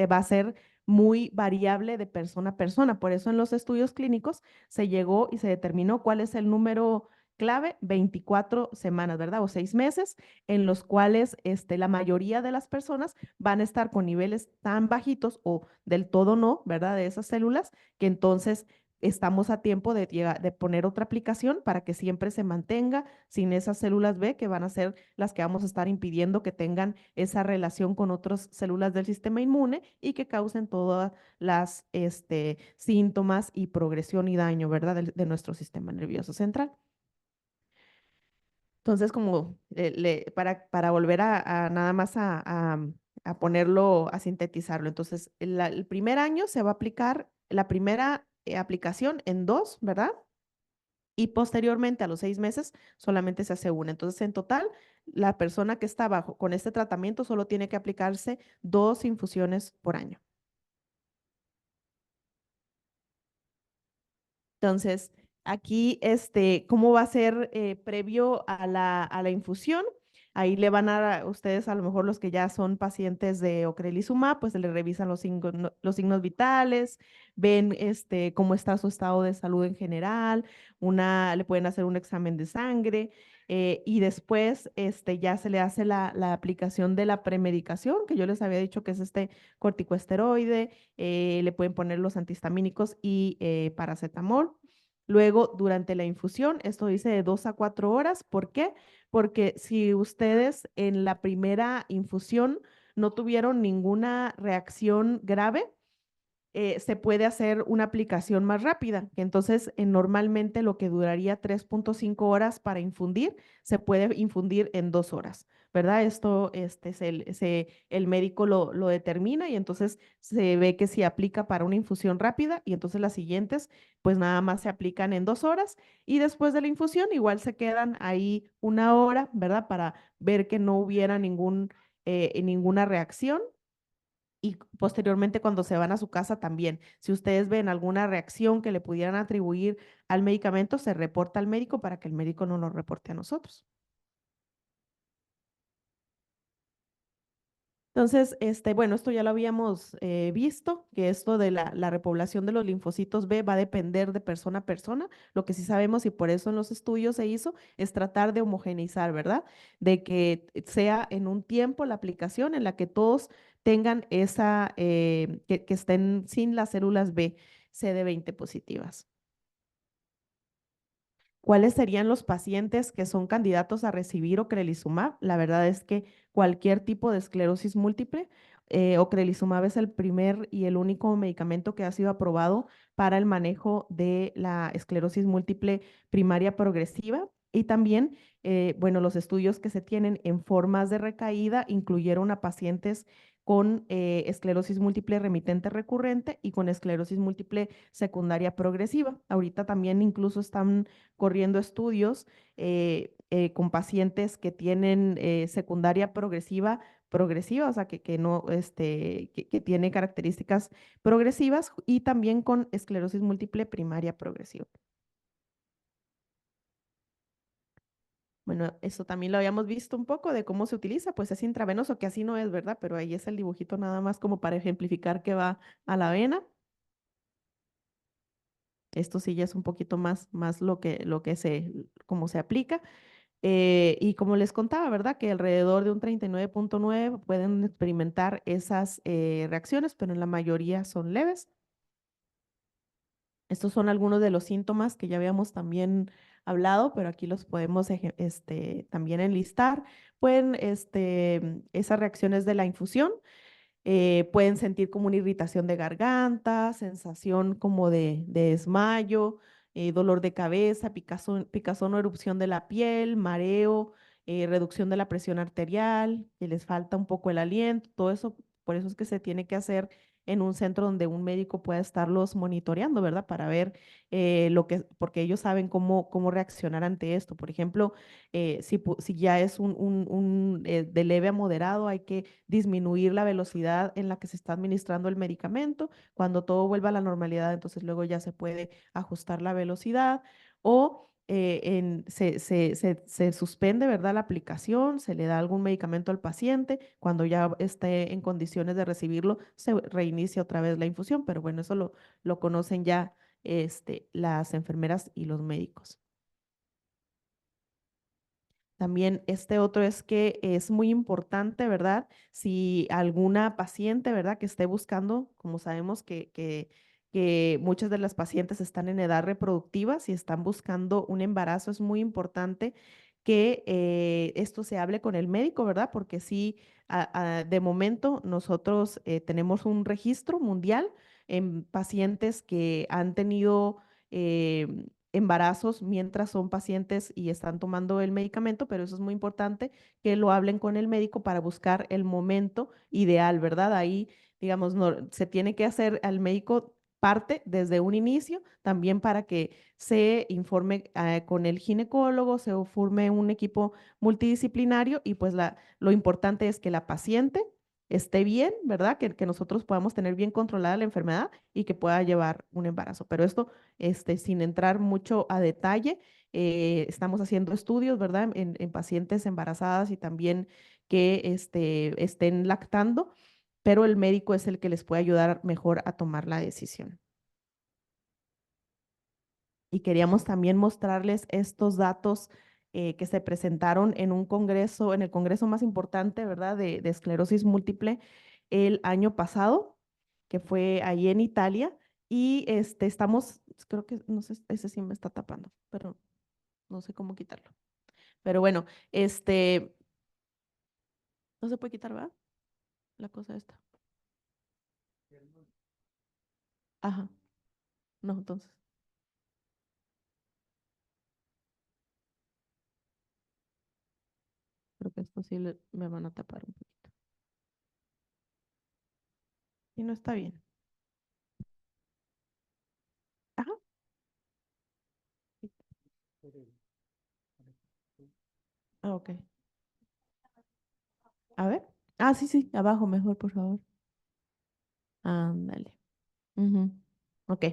a ser muy variable de persona a persona. Por eso en los estudios clínicos se llegó y se determinó cuál es el número clave, 24 semanas, ¿verdad? O 6 meses, en los cuales la mayoría de las personas van a estar con niveles tan bajitos o del todo no, ¿verdad? De esas células, que entonces estamos a tiempo de poner otra aplicación para que siempre se mantenga sin esas células B que van a ser las que vamos a estar impidiendo que tengan esa relación con otras células del sistema inmune y que causen todas las síntomas y progresión y daño, ¿verdad? De nuestro sistema nervioso central. Entonces, como para volver a nada más a ponerlo, a sintetizarlo. Entonces, el primer año se va a aplicar la primera aplicación en dos, ¿verdad? Y posteriormente a los 6 meses solamente se hace una. Entonces, en total, la persona que está bajo con este tratamiento solo tiene que aplicarse 2 infusiones por año. Entonces, aquí, ¿cómo va a ser previo a la infusión? Ahí le van a dar a ustedes, a lo mejor los que ya son pacientes de ocrelizumab, pues le revisan los signos vitales, ven cómo está su estado de salud en general, le pueden hacer un examen de sangre y después ya se le hace la aplicación de la premedicación, que yo les había dicho que es este corticosteroide, le pueden poner los antihistamínicos y paracetamol. Luego, durante la infusión, esto dice de 2 a 4 horas. ¿Por qué? Porque si ustedes en la primera infusión no tuvieron ninguna reacción grave, se puede hacer una aplicación más rápida, que entonces normalmente lo que duraría 3.5 horas para infundir, se puede infundir en 2 horas, ¿verdad? Esto el médico lo determina y entonces se ve que se aplica para una infusión rápida y entonces las siguientes pues nada más se aplican en 2 horas y después de la infusión igual se quedan ahí una hora, ¿verdad? Para ver que no hubiera ninguna reacción y posteriormente cuando se van a su casa también. Si ustedes ven alguna reacción que le pudieran atribuir al medicamento, se reporta al médico para que el médico no lo reporte a nosotros. Entonces, bueno, esto ya lo habíamos visto, que esto de la repoblación de los linfocitos B va a depender de persona a persona. Lo que sí sabemos, y por eso en los estudios se hizo, es tratar de homogeneizar, ¿verdad? De que sea en un tiempo la aplicación en la que todos tengan que estén sin las células B CD20 positivas. ¿Cuáles serían los pacientes que son candidatos a recibir ocrelizumab? La verdad es que cualquier tipo de esclerosis múltiple, ocrelizumab es el primer y el único medicamento que ha sido aprobado para el manejo de la esclerosis múltiple primaria progresiva. Y también, bueno, los estudios que se tienen en formas de recaída incluyeron a pacientes con esclerosis múltiple remitente recurrente y con esclerosis múltiple secundaria progresiva. Ahorita también incluso están corriendo estudios con pacientes que tienen secundaria progresiva, o sea, que no, que tiene características progresivas y también con esclerosis múltiple primaria progresiva. Bueno, eso también lo habíamos visto un poco de cómo se utiliza, pues es intravenoso, que así no es, ¿verdad? Pero ahí es el dibujito nada más como para ejemplificar que va a la vena. Esto sí ya es un poquito más cómo se aplica. Y como les contaba, ¿verdad? Que alrededor de un 39.9 pueden experimentar esas reacciones, pero en la mayoría son leves. Estos son algunos de los síntomas que ya habíamos también hablado, pero aquí los podemos también enlistar. Pueden, esas reacciones de la infusión, pueden sentir como una irritación de garganta, sensación como de desmayo, dolor de cabeza, picazón o erupción de la piel, mareo, reducción de la presión arterial, que les falta un poco el aliento, todo eso, por eso es que se tiene que hacer en un centro donde un médico pueda estarlos monitoreando, ¿verdad? Para ver porque ellos saben cómo reaccionar ante esto. Por ejemplo, si ya es de leve a moderado, hay que disminuir la velocidad en la que se está administrando el medicamento. Cuando todo vuelva a la normalidad, entonces luego ya se puede ajustar la velocidad o se suspende, ¿verdad? La aplicación, se le da algún medicamento al paciente. Cuando ya esté en condiciones de recibirlo, se reinicia otra vez la infusión, pero bueno, eso lo conocen ya las enfermeras y los médicos. También este otro es que es muy importante, ¿verdad? Si alguna paciente, ¿verdad? Que esté buscando, como sabemos que muchas de las pacientes están en edad reproductiva, si están buscando un embarazo, es muy importante que esto se hable con el médico, ¿verdad? Porque sí, de momento nosotros tenemos un registro mundial en pacientes que han tenido embarazos mientras son pacientes y están tomando el medicamento, pero eso es muy importante que lo hablen con el médico para buscar el momento ideal, ¿verdad? Ahí, digamos, se tiene que hacer al médico parte desde un inicio, también para que se informe con el ginecólogo, se forme un equipo multidisciplinario y pues lo importante es que la paciente esté bien, ¿verdad? Que nosotros podamos tener bien controlada la enfermedad y que pueda llevar un embarazo. Pero esto sin entrar mucho a detalle, estamos haciendo estudios, ¿verdad? En pacientes embarazadas y también que estén lactando, pero el médico es el que les puede ayudar mejor a tomar la decisión. Y queríamos también mostrarles estos datos que se presentaron en un congreso, en el congreso más importante, ¿verdad? De esclerosis múltiple el año pasado, que fue ahí en Italia. Y estamos, creo que, no sé, ese sí me está tapando, pero no sé cómo quitarlo. Pero bueno, no se puede quitar, ¿verdad? La cosa esta. Ajá, no, entonces, creo que es posible, me van a tapar un poquito. Y no está bien. Ajá. Ah, ok. A ver. Ah, sí, sí, abajo mejor, por favor. Ándale. Ujú. Ok,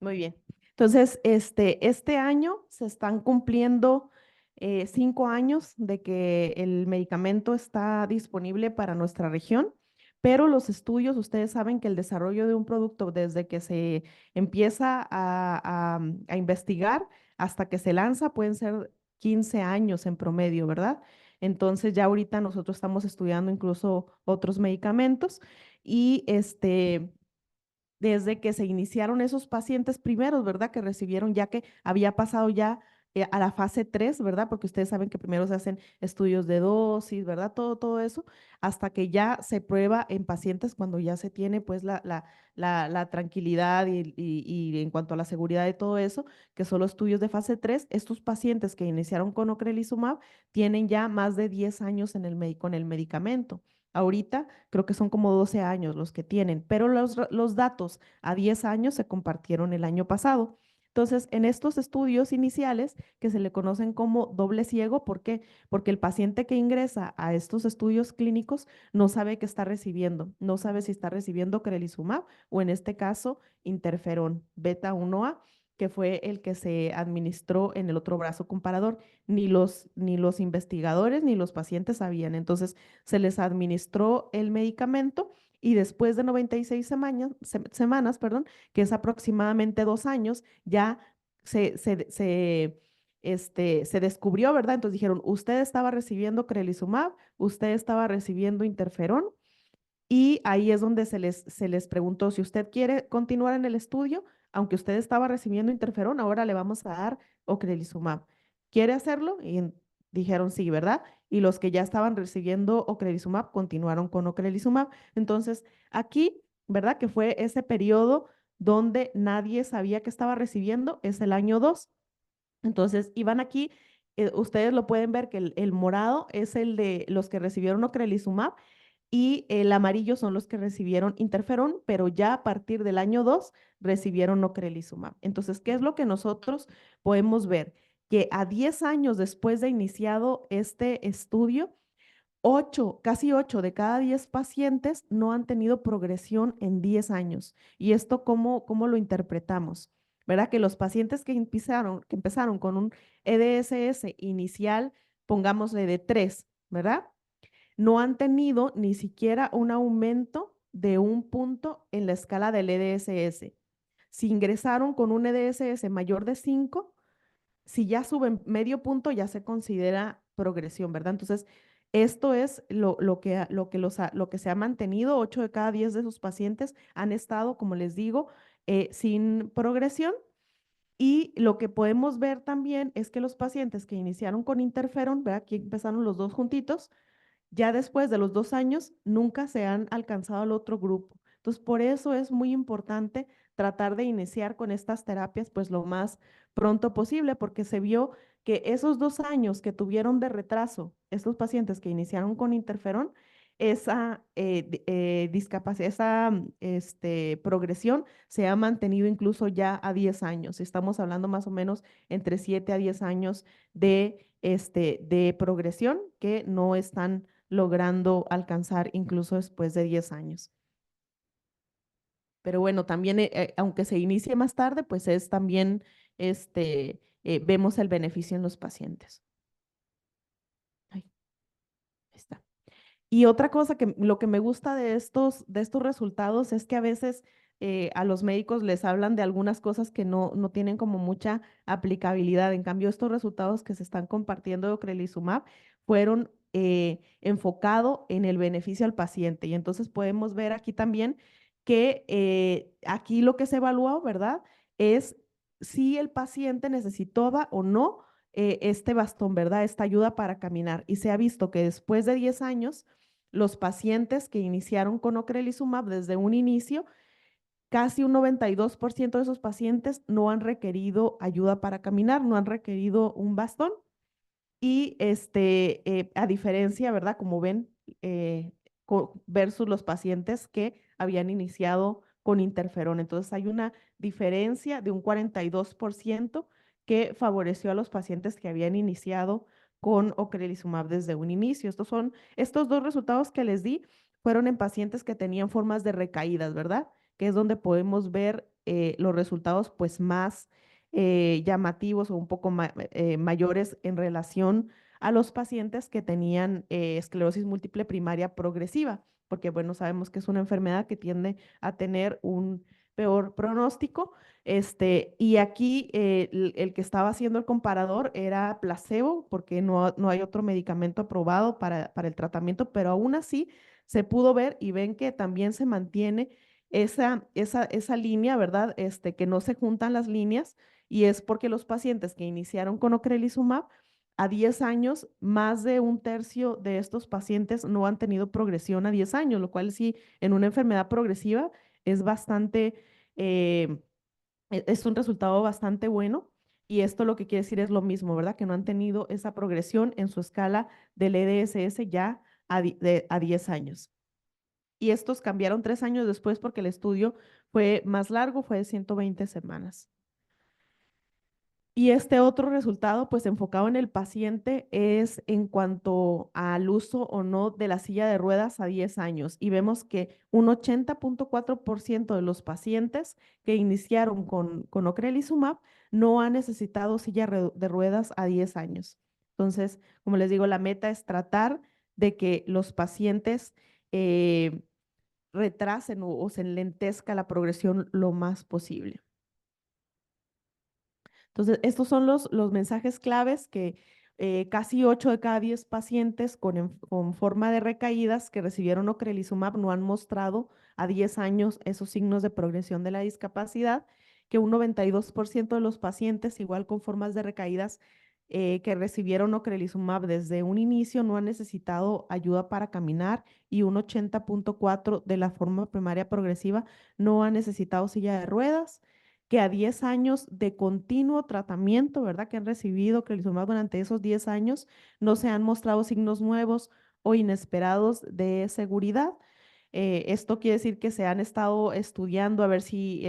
muy bien. Entonces, este año se están cumpliendo 5 años de que el medicamento está disponible para nuestra región, pero los estudios, ustedes saben que el desarrollo de un producto desde que se empieza a investigar hasta que se lanza pueden ser 15 años en promedio, ¿verdad? Entonces ya ahorita nosotros estamos estudiando incluso otros medicamentos y desde que se iniciaron esos pacientes primeros, ¿verdad? Que recibieron ya que había pasado ya a la fase 3, ¿verdad? Porque ustedes saben que primero se hacen estudios de dosis, ¿verdad? Todo eso, hasta que ya se prueba en pacientes cuando ya se tiene pues la tranquilidad y en cuanto a la seguridad de todo eso, que son los estudios de fase 3, estos pacientes que iniciaron con ocrelizumab tienen ya más de 10 años con el medicamento. Ahorita creo que son como 12 años los que tienen, pero los datos a 10 años se compartieron el año pasado. Entonces, en estos estudios iniciales, que se le conocen como doble ciego, ¿por qué? Porque el paciente que ingresa a estos estudios clínicos no sabe qué está recibiendo, no sabe si está recibiendo crelisumab o en este caso interferón beta 1A, que fue el que se administró en el otro brazo comparador. Ni los investigadores ni los pacientes sabían. Entonces, se les administró el medicamento y después de 96 semanas, perdón, que es aproximadamente 2 años, ya se descubrió, ¿verdad? Entonces dijeron, usted estaba recibiendo crelisumab, usted estaba recibiendo interferón, y ahí es donde se les preguntó si usted quiere continuar en el estudio, aunque usted estaba recibiendo interferón, ahora le vamos a dar ocrelizumab. ¿Quiere hacerlo? Y dijeron sí, ¿verdad? Y los que ya estaban recibiendo ocrelizumab continuaron con ocrelizumab. Entonces, aquí, ¿verdad? Que fue ese periodo donde nadie sabía que estaba recibiendo, es el año 2. Entonces, iban aquí, ustedes lo pueden ver que el morado es el de los que recibieron ocrelizumab y el amarillo son los que recibieron interferón, pero ya a partir del año 2 recibieron ocrelizumab. Entonces, ¿qué es lo que nosotros podemos ver? Que a 10 años después de iniciado este estudio, 8, casi 8 de cada 10 pacientes no han tenido progresión en 10 años. ¿Y esto cómo lo interpretamos? ¿Verdad? Que los pacientes que empezaron con un EDSS inicial, pongámosle de 3, ¿verdad? No han tenido ni siquiera un aumento de un punto en la escala del EDSS. Si ingresaron con un EDSS mayor de 5, si ya suben medio punto, ya se considera progresión, ¿verdad? Entonces, esto es lo que se ha mantenido. 8 de cada 10 de sus pacientes han estado, como les digo, sin progresión. Y lo que podemos ver también es que los pacientes que iniciaron con interferón, ¿verdad? Aquí empezaron los dos juntitos, ya después de los 2 años nunca se han alcanzado al otro grupo. Entonces, por eso es muy importante tratar de iniciar con estas terapias pues lo más pronto posible, porque se vio que esos 2 años que tuvieron de retraso, estos pacientes que iniciaron con interferón, esa discapacidad, esa progresión se ha mantenido incluso ya a 10 años. Estamos hablando más o menos entre 7 a 10 años de progresión que no están logrando alcanzar incluso después de 10 años. Pero bueno, también, aunque se inicie más tarde, pues es también, vemos el beneficio en los pacientes. Ay, ahí está. Y otra cosa que lo que me gusta de estos resultados es que a veces a los médicos les hablan de algunas cosas que no tienen como mucha aplicabilidad. En cambio, estos resultados que se están compartiendo de ocrelizumab fueron enfocado en el beneficio al paciente. Y entonces podemos ver aquí también que aquí lo que se evaluó, ¿verdad? Es si el paciente necesitaba o no este bastón, ¿verdad? Esta ayuda para caminar. Y se ha visto que después de 10 años, los pacientes que iniciaron con ocrelizumab desde un inicio, casi un 92% de esos pacientes no han requerido ayuda para caminar, no han requerido un bastón. Y a diferencia, ¿verdad? Como ven, versus los pacientes que habían iniciado con interferón. Entonces hay una diferencia de un 42% que favoreció a los pacientes que habían iniciado con ocrelizumab desde un inicio. Estos dos resultados que les di fueron en pacientes que tenían formas de recaídas, ¿verdad? Que es donde podemos ver los resultados pues más llamativos o un poco mayores en relación a los pacientes que tenían esclerosis múltiple primaria progresiva, porque bueno, sabemos que es una enfermedad que tiende a tener un peor pronóstico. Y aquí el que estaba haciendo el comparador era placebo, porque no hay otro medicamento aprobado para el tratamiento, pero aún así se pudo ver y ven que también se mantiene esa línea, ¿verdad? Que no se juntan las líneas y es porque los pacientes que iniciaron con ocrelizumab a 10 años, más de un tercio de estos pacientes no han tenido progresión a 10 años, lo cual sí, en una enfermedad progresiva es bastante, eh, es un resultado bastante bueno. Y esto lo que quiere decir es lo mismo, ¿verdad? Que no han tenido esa progresión en su escala del EDSS ya a 10 años. Y estos cambiaron 3 años después porque el estudio fue más largo, fue de 120 semanas. Y este otro resultado, pues enfocado en el paciente, es en cuanto al uso o no de la silla de ruedas a 10 años. Y vemos que un 80.4% de los pacientes que iniciaron con ocrelizumab no han necesitado de ruedas a 10 años. Entonces, como les digo, la meta es tratar de que los pacientes retrasen o se enlentezca la progresión lo más posible. Entonces, estos son los mensajes claves que casi 8 de cada 10 pacientes con forma de recaídas que recibieron ocrelizumab no han mostrado a 10 años esos signos de progresión de la discapacidad, que un 92% de los pacientes, igual con formas de recaídas, que recibieron ocrelizumab desde un inicio no han necesitado ayuda para caminar y un 80.4 de la forma primaria progresiva no han necesitado silla de ruedas, que a 10 años de continuo tratamiento, ¿verdad? Que han recibido ocrelizumab durante esos 10 años, no se han mostrado signos nuevos o inesperados de seguridad. Esto quiere decir que se han estado estudiando a ver si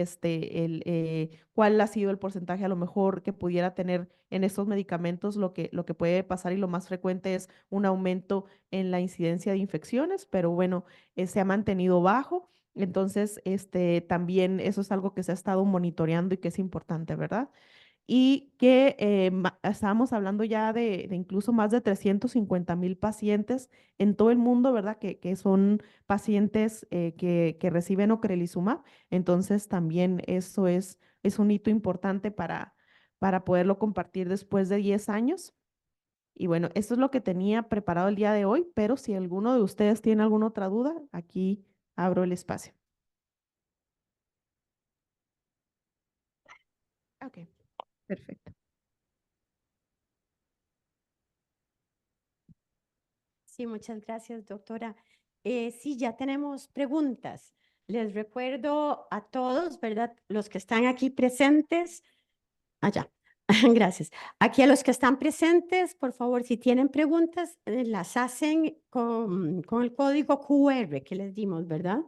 cuál ha sido el porcentaje a lo mejor que pudiera tener en estos medicamentos. Lo que puede pasar y lo más frecuente es un aumento en la incidencia de infecciones, pero bueno, se ha mantenido bajo. Entonces, también eso es algo que se ha estado monitoreando y que es importante, ¿verdad? Y que estábamos hablando ya de incluso más de 350,000 pacientes en todo el mundo, ¿verdad? Que son pacientes que reciben ocrelizumab. Entonces, también eso es un hito importante para poderlo compartir después de 10 años. Y bueno, esto es lo que tenía preparado el día de hoy, pero si alguno de ustedes tiene alguna otra duda, aquí abro el espacio. Ok, perfecto. Sí, muchas gracias, doctora. Sí, ya tenemos preguntas. Les recuerdo a todos, ¿verdad? Los que están aquí presentes. Allá. Gracias. Aquí a los que están presentes, por favor, si tienen preguntas, las hacen con el código QR que les dimos, ¿verdad?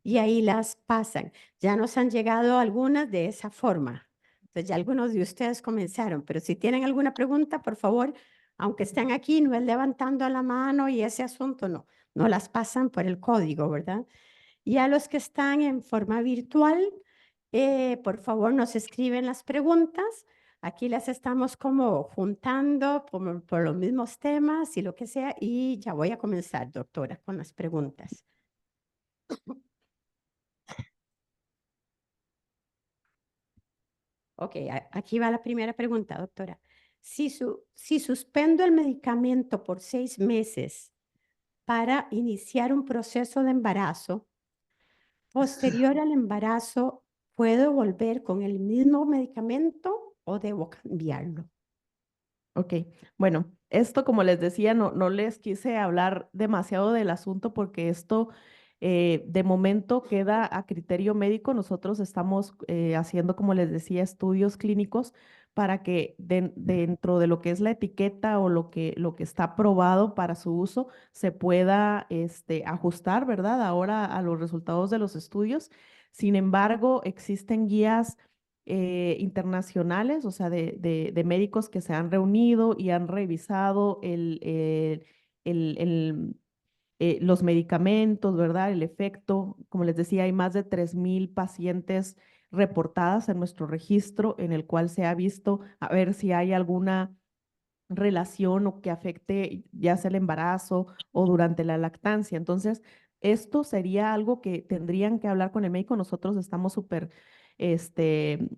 Y ahí las pasan. Ya nos han llegado algunas de esa forma. Entonces, ya algunos de ustedes comenzaron, pero si tienen alguna pregunta, por favor, aunque estén aquí, no es levantando la mano y ese asunto, no, no las pasan por el código, ¿verdad? Y a los que están en forma virtual, por favor, nos escriben las preguntas. Aquí las estamos como juntando por los mismos temas y lo que sea. Y ya voy a comenzar, doctora, con las preguntas. Ok, aquí va la primera pregunta, doctora. Si suspendo el medicamento por 6 meses para iniciar un proceso de embarazo, posterior al embarazo, ¿puedo volver con el mismo medicamento o debo cambiarlo? Ok, bueno, esto como les decía, no les quise hablar demasiado del asunto porque esto de momento queda a criterio médico. Nosotros estamos haciendo, como les decía, estudios clínicos para que dentro de lo que es la etiqueta o lo que está aprobado para su uso se pueda ajustar, ¿verdad? Ahora a los resultados de los estudios. Sin embargo, existen guías internacionales, o sea, de médicos que se han reunido y han revisado los medicamentos, ¿verdad? El efecto, como les decía, hay más de 3,000 pacientes reportadas en nuestro registro en el cual se ha visto a ver si hay alguna relación o que afecte ya sea el embarazo o durante la lactancia. Entonces, esto sería algo que tendrían que hablar con el médico. Nosotros estamos súper este,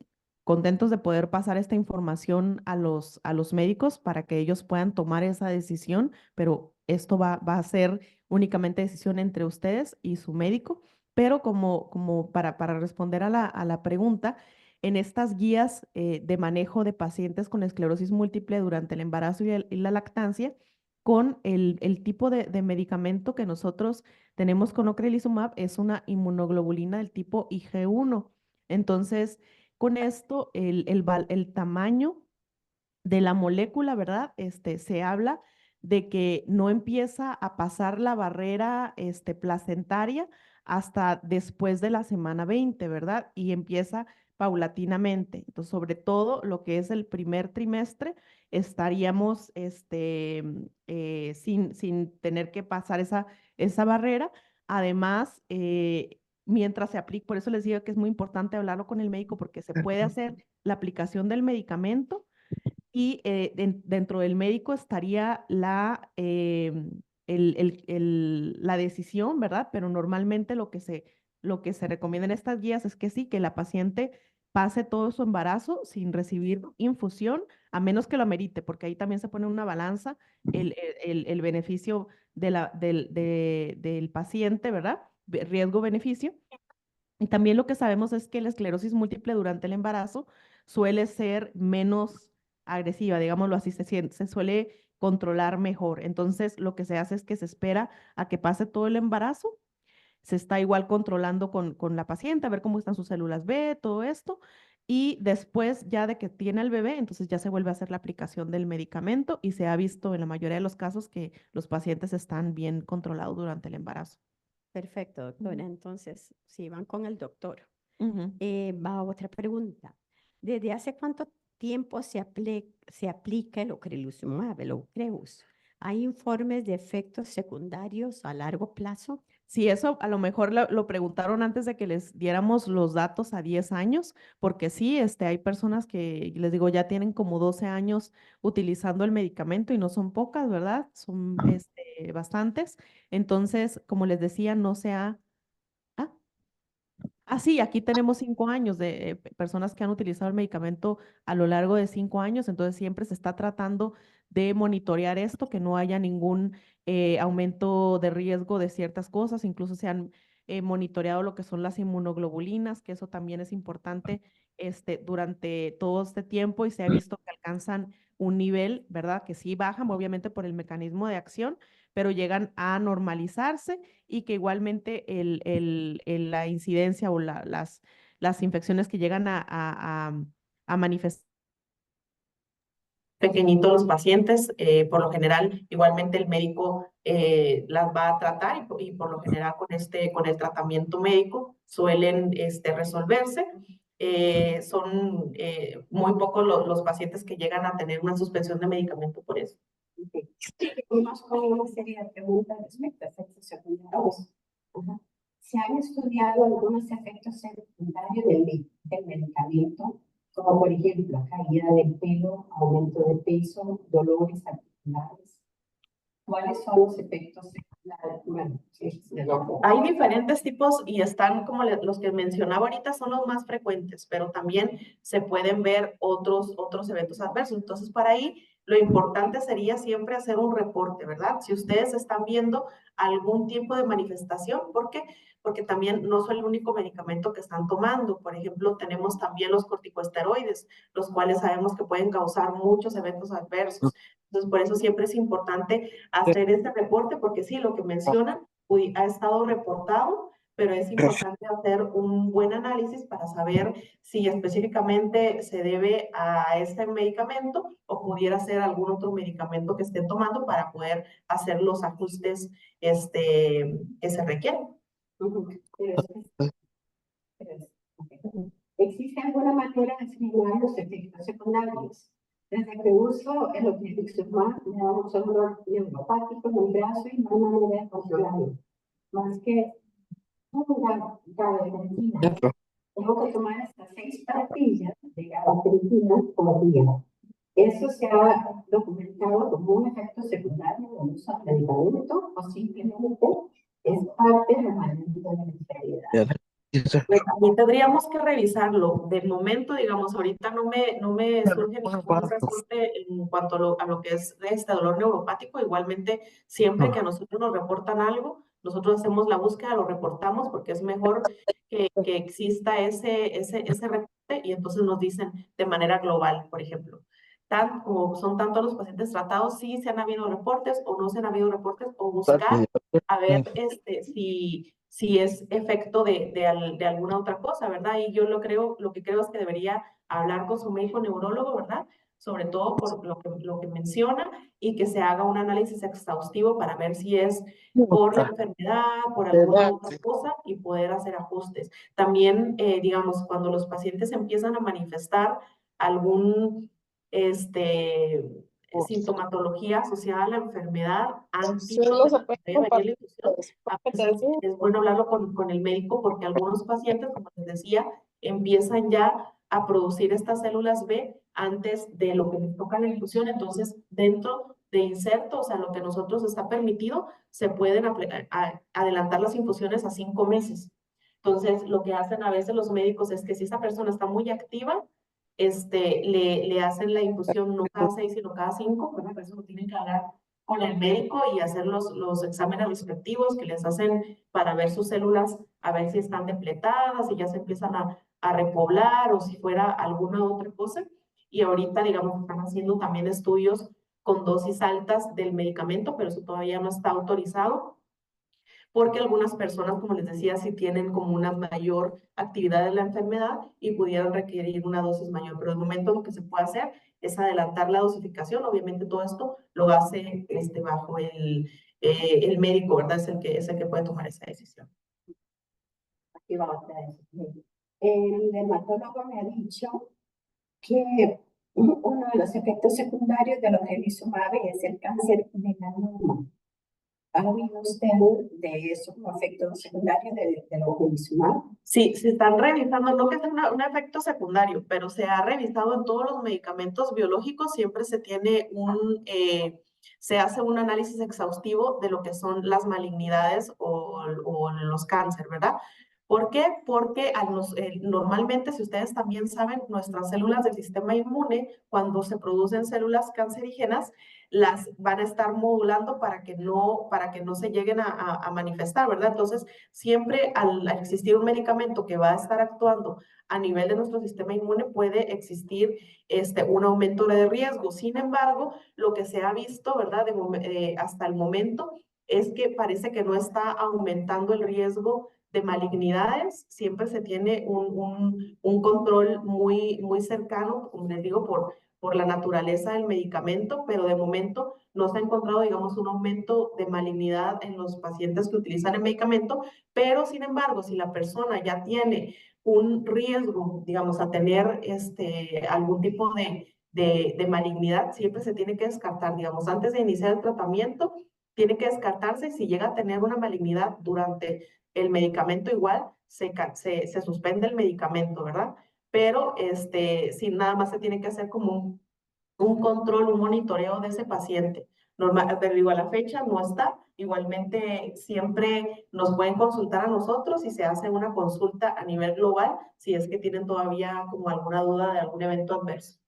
contentos de poder pasar esta información a los médicos para que ellos puedan tomar esa decisión, pero esto va a ser únicamente decisión entre ustedes y su médico. Pero como para responder a la pregunta, en estas guías de manejo de pacientes con esclerosis múltiple durante el embarazo y la lactancia, con el tipo de medicamento que nosotros tenemos con ocrelizumab, es una inmunoglobulina del tipo IG1. Entonces, con esto, el tamaño de la molécula, ¿verdad? Se habla de que no empieza a pasar la barrera placentaria hasta después de la semana 20, ¿verdad? Y empieza paulatinamente. Entonces, sobre todo lo que es el primer trimestre, estaríamos sin tener que pasar esa barrera. Además, mientras se aplica, por eso les digo que es muy importante hablarlo con el médico porque se puede hacer la aplicación del medicamento y dentro del médico estaría la decisión, ¿verdad? Pero normalmente lo que se recomienda en estas guías es que sí, que la paciente pase todo su embarazo sin recibir infusión, a menos que lo amerite, porque ahí también se pone en una balanza el beneficio del paciente, ¿verdad? Riesgo-beneficio. Y también lo que sabemos es que la esclerosis múltiple durante el embarazo suele ser menos agresiva, digámoslo así, se suele controlar mejor. Entonces, lo que se hace es que se espera a que pase todo el embarazo, se está igual controlando con la paciente, a ver cómo están sus células B, todo esto, y después ya de que tiene el bebé, entonces ya se vuelve a hacer la aplicación del medicamento y se ha visto en la mayoría de los casos que los pacientes están bien controlados durante el embarazo. Perfecto, doctora. Entonces, sí, van con el doctor. Ujú. Va otra pregunta. ¿Desde hace cuánto tiempo se aplica el ocrelizumab, el Ocrevus? ¿Hay informes de efectos secundarios a largo plazo? Sí, eso a lo mejor lo preguntaron antes de que les diéramos los datos a 10 años, porque sí, hay personas que, les digo, ya tienen como 12 años utilizando el medicamento y no son pocas, ¿verdad? Son bastantes. Entonces, como les decía, no se ha... Ah, sí, aquí tenemos 5 años de personas que han utilizado el medicamento a lo largo de 5 años, entonces siempre se está tratando de monitorear esto, que no haya ningún aumento de riesgo de ciertas cosas, incluso se han monitoreado lo que son las inmunoglobulinas, que eso también es importante durante todo este tiempo y se ha visto que alcanzan un nivel, ¿verdad? Que sí bajan, obviamente por el mecanismo de acción, pero llegan a normalizarse y que igualmente la incidencia o las infecciones que llegan a manifestar pequeñitos los pacientes, por lo general, igualmente el médico las va a tratar y por lo general con el tratamiento médico suelen resolverse. Son muy pocos los pacientes que llegan a tener una suspensión de medicamento por eso. Seguimos con una serie de preguntas respecto a efectos secundarios. Ajá. ¿Se han estudiado algunos efectos secundarios del medicamento, como por ejemplo caída del pelo, aumento de peso, dolores articulares? ¿Cuáles son los efectos secundarios? Bueno, hay diferentes tipos y están como los que mencionaba ahorita son los más frecuentes, pero también se pueden ver otros eventos adversos. Entonces, para ahí lo importante sería siempre hacer un reporte, ¿verdad? Si ustedes están viendo algún tipo de manifestación, ¿por qué? Porque también no son el único medicamento que están tomando. Por ejemplo, tenemos también los corticosteroides, los cuales sabemos que pueden causar muchos eventos adversos. Entonces, por eso siempre es importante hacer este reporte, porque sí, lo que mencionan ha estado reportado, pero es importante hacer un buen análisis para saber si específicamente se debe a este medicamento o pudiera ser algún otro medicamento que estén tomando para poder hacer los ajustes que se requieren. ¿Existe alguna manera de eliminar los efectos secundarios? Desde que uso el ocrelizumab me da mucho dolor neuropático en el brazo y no hay manera de controlarlo. Más que una gabapentina. Tengo que tomar hasta 6 pastillas de gabapentina por día. Eso se ha documentado como un efecto secundario del uso del medicamento o simplemente es parte de la manejo de la enfermedad. Pues también tendríamos que revisarlo. De momento, digamos, ahorita no me surge ningún reporte en cuanto a lo que es este dolor neuropático. Igualmente, siempre que a nosotros nos reportan algo, nosotros hacemos la búsqueda, lo reportamos porque es mejor que exista ese reporte y entonces nos dicen de manera global, por ejemplo. Como son tantos los pacientes tratados, sí se han habido reportes o no se han habido reportes o buscar a ver si es efecto de alguna otra cosa, ¿verdad? Y yo lo que creo es que debería hablar con su médico neurólogo, ¿verdad? Sobre todo por lo que menciona y que se haga un análisis exhaustivo para ver si es por la enfermedad, por alguna otra cosa y poder hacer ajustes. También, digamos, cuando los pacientes empiezan a manifestar algún, sintomatología asociada a la enfermedad antes de venir la infusión, a veces es bueno hablarlo con el médico porque algunos pacientes, como les decía, empiezan ya a producir estas células B antes de lo que les toca la infusión. Entonces, dentro de inserto, o sea, lo que nosotros está permitido, se pueden adelantar las infusiones a 5 meses. Entonces, lo que hacen a veces los médicos es que si esa persona está muy activa, le hacen la infusión no cada 6, sino cada 5, ¿verdad? Por eso tienen que hablar con el médico y hacer los exámenes respectivos que les hacen para ver sus células, a ver si están depletadas, si ya se empiezan a repoblar o si fuera alguna otra cosa. y ahorita, digamos, están haciendo también estudios con dosis altas del medicamento, pero eso todavía no está autorizado, porque algunas personas, como les decía, sí tienen como una mayor actividad de la enfermedad y pudieran requerir una dosis mayor, pero de momento lo que se puede hacer es adelantar la dosificación. Obviamente todo esto lo hace bajo el médico, ¿verdad? Es el que puede tomar esa decisión. Aquí va otra vez. El dermatólogo me ha dicho que uno de los efectos secundarios de los omalizumab es el cáncer de melanoma. ¿Ha oído usted de eso como efecto secundario de los omalizumab? Sí, se están revisando, no que sea un efecto secundario, pero se ha revisado en todos los medicamentos biológicos, siempre se tiene se hace un análisis exhaustivo de lo que son las malignidades o los cánceres, ¿verdad? ¿Por qué? Porque normalmente, si ustedes también saben, nuestras células del sistema inmune, cuando se producen células cancerígenas, las van a estar modulando para que no se lleguen a manifestar, ¿verdad? Entonces, siempre al existir un medicamento que va a estar actuando a nivel de nuestro sistema inmune, puede existir un aumento de riesgo. Sin embargo, lo que se ha visto, ¿verdad? Hasta el momento, es que parece que no está aumentando el riesgo de malignidades. Siempre se tiene un control muy, muy cercano, como les digo, por la naturaleza del medicamento, pero de momento no se ha encontrado, digamos, un aumento de malignidad en los pacientes que utilizan el medicamento, pero sin embargo, si la persona ya tiene un riesgo, digamos, a tener algún tipo de malignidad, siempre se tiene que descartar, digamos, antes de iniciar el tratamiento, tiene que descartarse. Si llega a tener una malignidad durante el medicamento, igual se suspende el medicamento, ¿verdad? Pero sí, nada más se tiene que hacer como un control, un monitoreo de ese paciente. Normal, pero digo, a la fecha no está. Igualmente, siempre nos pueden consultar a nosotros y se hace una consulta a nivel global si es que tienen todavía como alguna duda de algún evento adverso.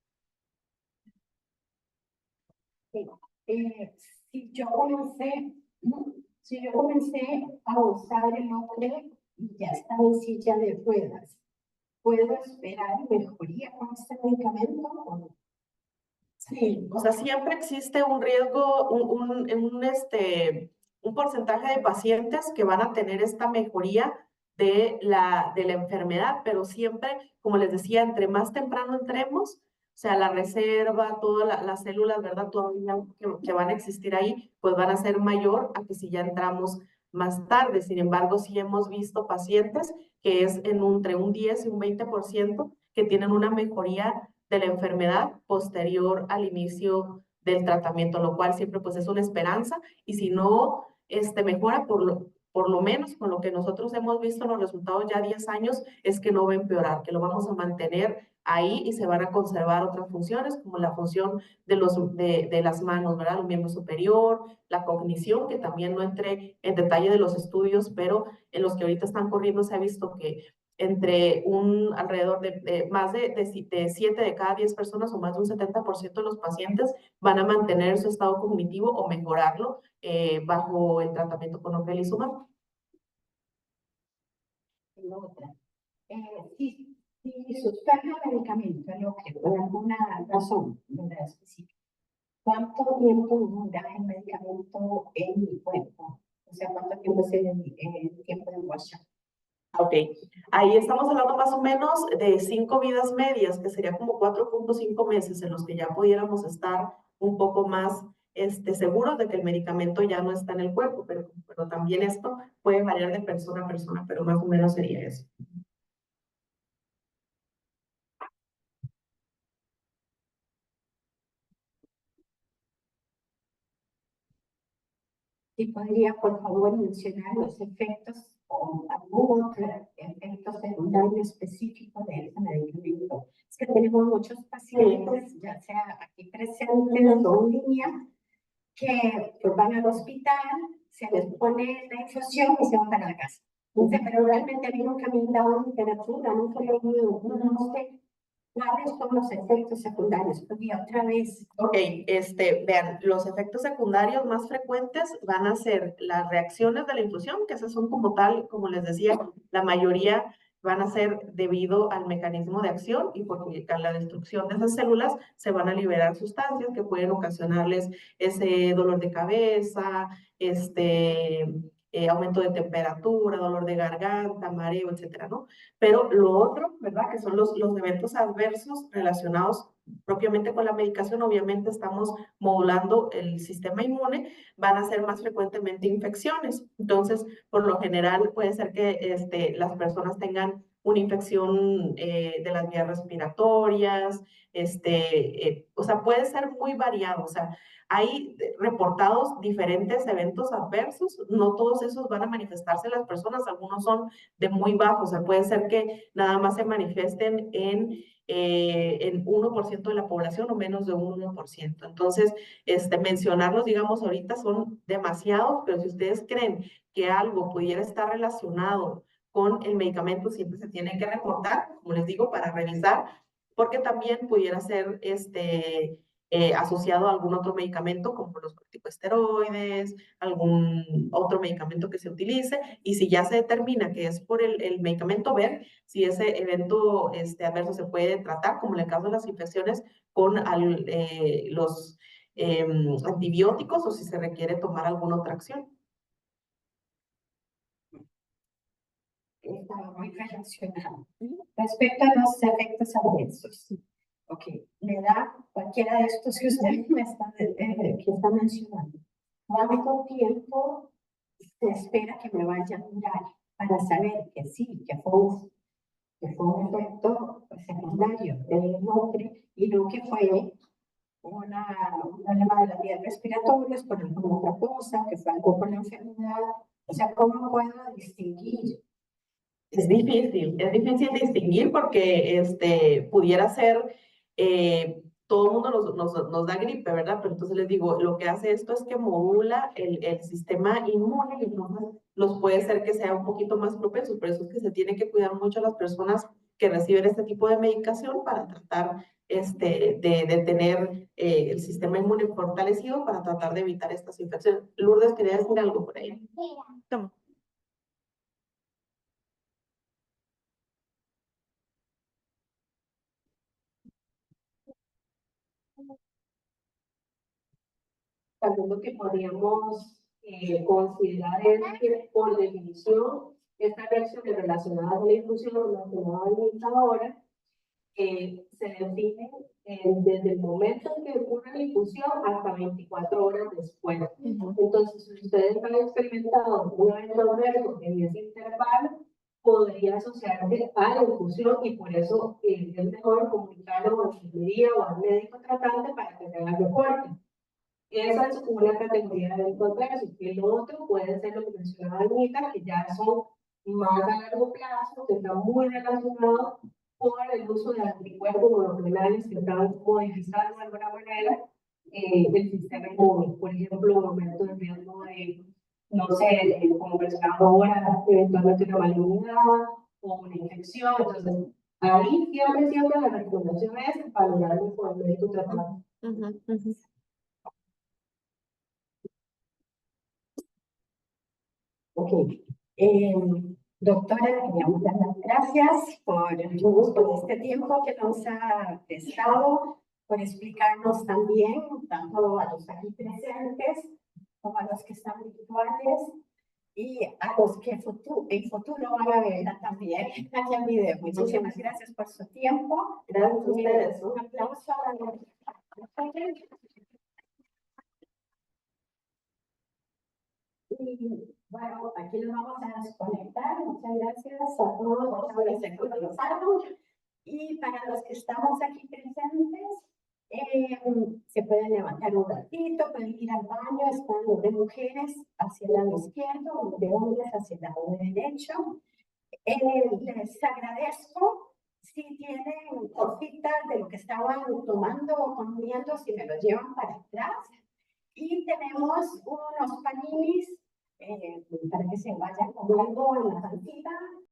Si yo comencé a usar el Ocre y ya está en silla de ruedas, ¿puedo esperar mejoría con este medicamento o no? Sí, o sea, siempre existe un riesgo, un porcentaje de pacientes que van a tener esta mejoría de la enfermedad, pero siempre, como les decía, entre más temprano entremos, o sea, la reserva, todas las células, ¿verdad? Todavía que van a existir ahí, pues van a ser mayor a que si ya entramos más tarde. Sin embargo, sí hemos visto pacientes que es entre un 10 y un 20% que tienen una mejoría de la enfermedad posterior al inicio del tratamiento, lo cual siempre pues es una esperanza, y si no mejora, por lo menos con lo que nosotros hemos visto en los resultados ya 10 años, es que no va a empeorar, que lo vamos a mantener ahí y se van a conservar otras funciones, como la función de las manos, ¿verdad? El miembro superior, la cognición, que también no entré en detalle de los estudios, pero en los que ahorita están corriendo se ha visto que entre alrededor de más de 7 de cada 10 personas o más de un 70% de los pacientes van a mantener su estado cognitivo o mejorarlo bajo el tratamiento con ocrelizumab. Otra. Si suspende el medicamento, por alguna razón, ¿verdad? Específica, ¿cuánto tiempo dura el medicamento en mi cuerpo? O sea, ¿cuánto tiempo es el tiempo de washout? Ok, ahí estamos hablando más o menos de 5 vidas medias, que sería como 4.5 meses en los que ya pudiéramos estar un poco más seguros de que el medicamento ya no está en el cuerpo, pero también esto puede variar de persona a persona, pero más o menos sería eso. Si podría, por favor, mencionar los efectos o algún otro efecto secundario específico de este medicamento. Es que tenemos muchos pacientes, ya sea aquí presentes o en línea, que pues, van al hospital, se les pone la infusión y se van para la casa. Entonces, pero realmente a mí nunca me han dado literatura, nunca he leído, no sé cuáles son los efectos secundarios. Porque otra vez. Ok, vean, los efectos secundarios más frecuentes van a ser las reacciones de la infusión, que esas son como tal, como les decía, la mayoría van a ser debido al mecanismo de acción y porque a la destrucción de esas células se van a liberar sustancias que pueden ocasionarles ese dolor de cabeza, aumento de temperatura, dolor de garganta, mareo, etcétera, ¿no? Pero lo otro, ¿verdad? Que son los eventos adversos relacionados propiamente con la medicación, obviamente estamos modulando el sistema inmune, van a ser más frecuentemente infecciones. Entonces, por lo general puede ser que las personas tengan una infección de las vías respiratorias, o sea, puede ser muy variado, o sea, hay reportados diferentes eventos adversos, no todos esos van a manifestarse en las personas, algunos son de muy bajo, o sea, puede ser que nada más se manifiesten en 1% de la población o menos de un 1%. Entonces, mencionarlos, digamos, ahorita son demasiados, pero si ustedes creen que algo pudiera estar relacionado con el medicamento, siempre se tiene que reportar, como les digo, para revisar, porque también pudiera ser asociado a algún otro medicamento, como los corticosteroides, algún otro medicamento que se utilice, y si ya se determina que es por el medicamento, ver si ese evento adverso se puede tratar, como en el caso de las infecciones, con los antibióticos o si se requiere tomar alguna otra acción. Estaba muy relacionado. Respecto a los efectos adversos, ok, le da cualquiera de estos que usted me está, que está mencionando. ¿Cuánto tiempo se espera que me vaya a durar para saber que sí, que fue un efecto secundario del nombre y no que fue un problema de las vías respiratorias por alguna otra cosa, que fue algo por la enfermedad? O sea, ¿cómo puedo distinguir? Es difícil distinguir porque pudiera ser, todo el mundo nos da gripe, ¿verdad? Pero entonces les digo, lo que hace esto es que modula el sistema inmune y entonces los puede ser que sea un poquito más propensos. Por eso es que se tiene que cuidar mucho a las personas que reciben este tipo de medicación para tratar de tener el sistema inmune fortalecido para tratar de evitar estas infecciones. Lourdes, quería decir algo por ahí. Toma. También lo que podríamos considerar es que, por definición, estas reacciones relacionadas a la infusión relacionadas ahora se definen desde el momento en que ocurre la infusión hasta 24 horas después. Entonces, si ustedes han experimentado un evento adverso en ese intervalo, podría asociarse a la infusión y por eso es mejor comunicarlo a la enfermería o al médico tratante para que se haga el reporte. Esa es una categoría de evento adverso. Y el otro puede ser lo que mencionaba Anita, que ya son más a largo plazo, que están muy relacionados con el uso de anticuerpos monoclonales que están modificando de alguna manera el sistema inmune. Por ejemplo, un aumento de riesgo de, no sé, como mencionaba ahora, eventualmente una malignidad o una infección. Entonces, ahí siempre la recomendación es valorarlo con el médico tratante. Ok. Doctora, queríamos dar las gracias por este tiempo que nos ha prestado, por explicarnos también, tanto a los aquí presentes como a los que están virtuales y a los que en futuro van a verla también aquí en video. Muchísimas gracias por su tiempo. Gracias a ustedes. Un aplauso a la Y bueno, aquí nos vamos a desconectar. Muchas gracias a todos los que se conectaron. Y para los que estamos aquí presentes, se pueden levantar un ratito, pueden ir al baño, están los de mujeres hacia el lado izquierdo, los de hombres hacia el lado derecho. Les agradezco si tienen cositas de lo que estaban tomando o comiendo, si me lo llevan para atrás. Y tenemos unos paninis para que se vayan comiendo en la pancita.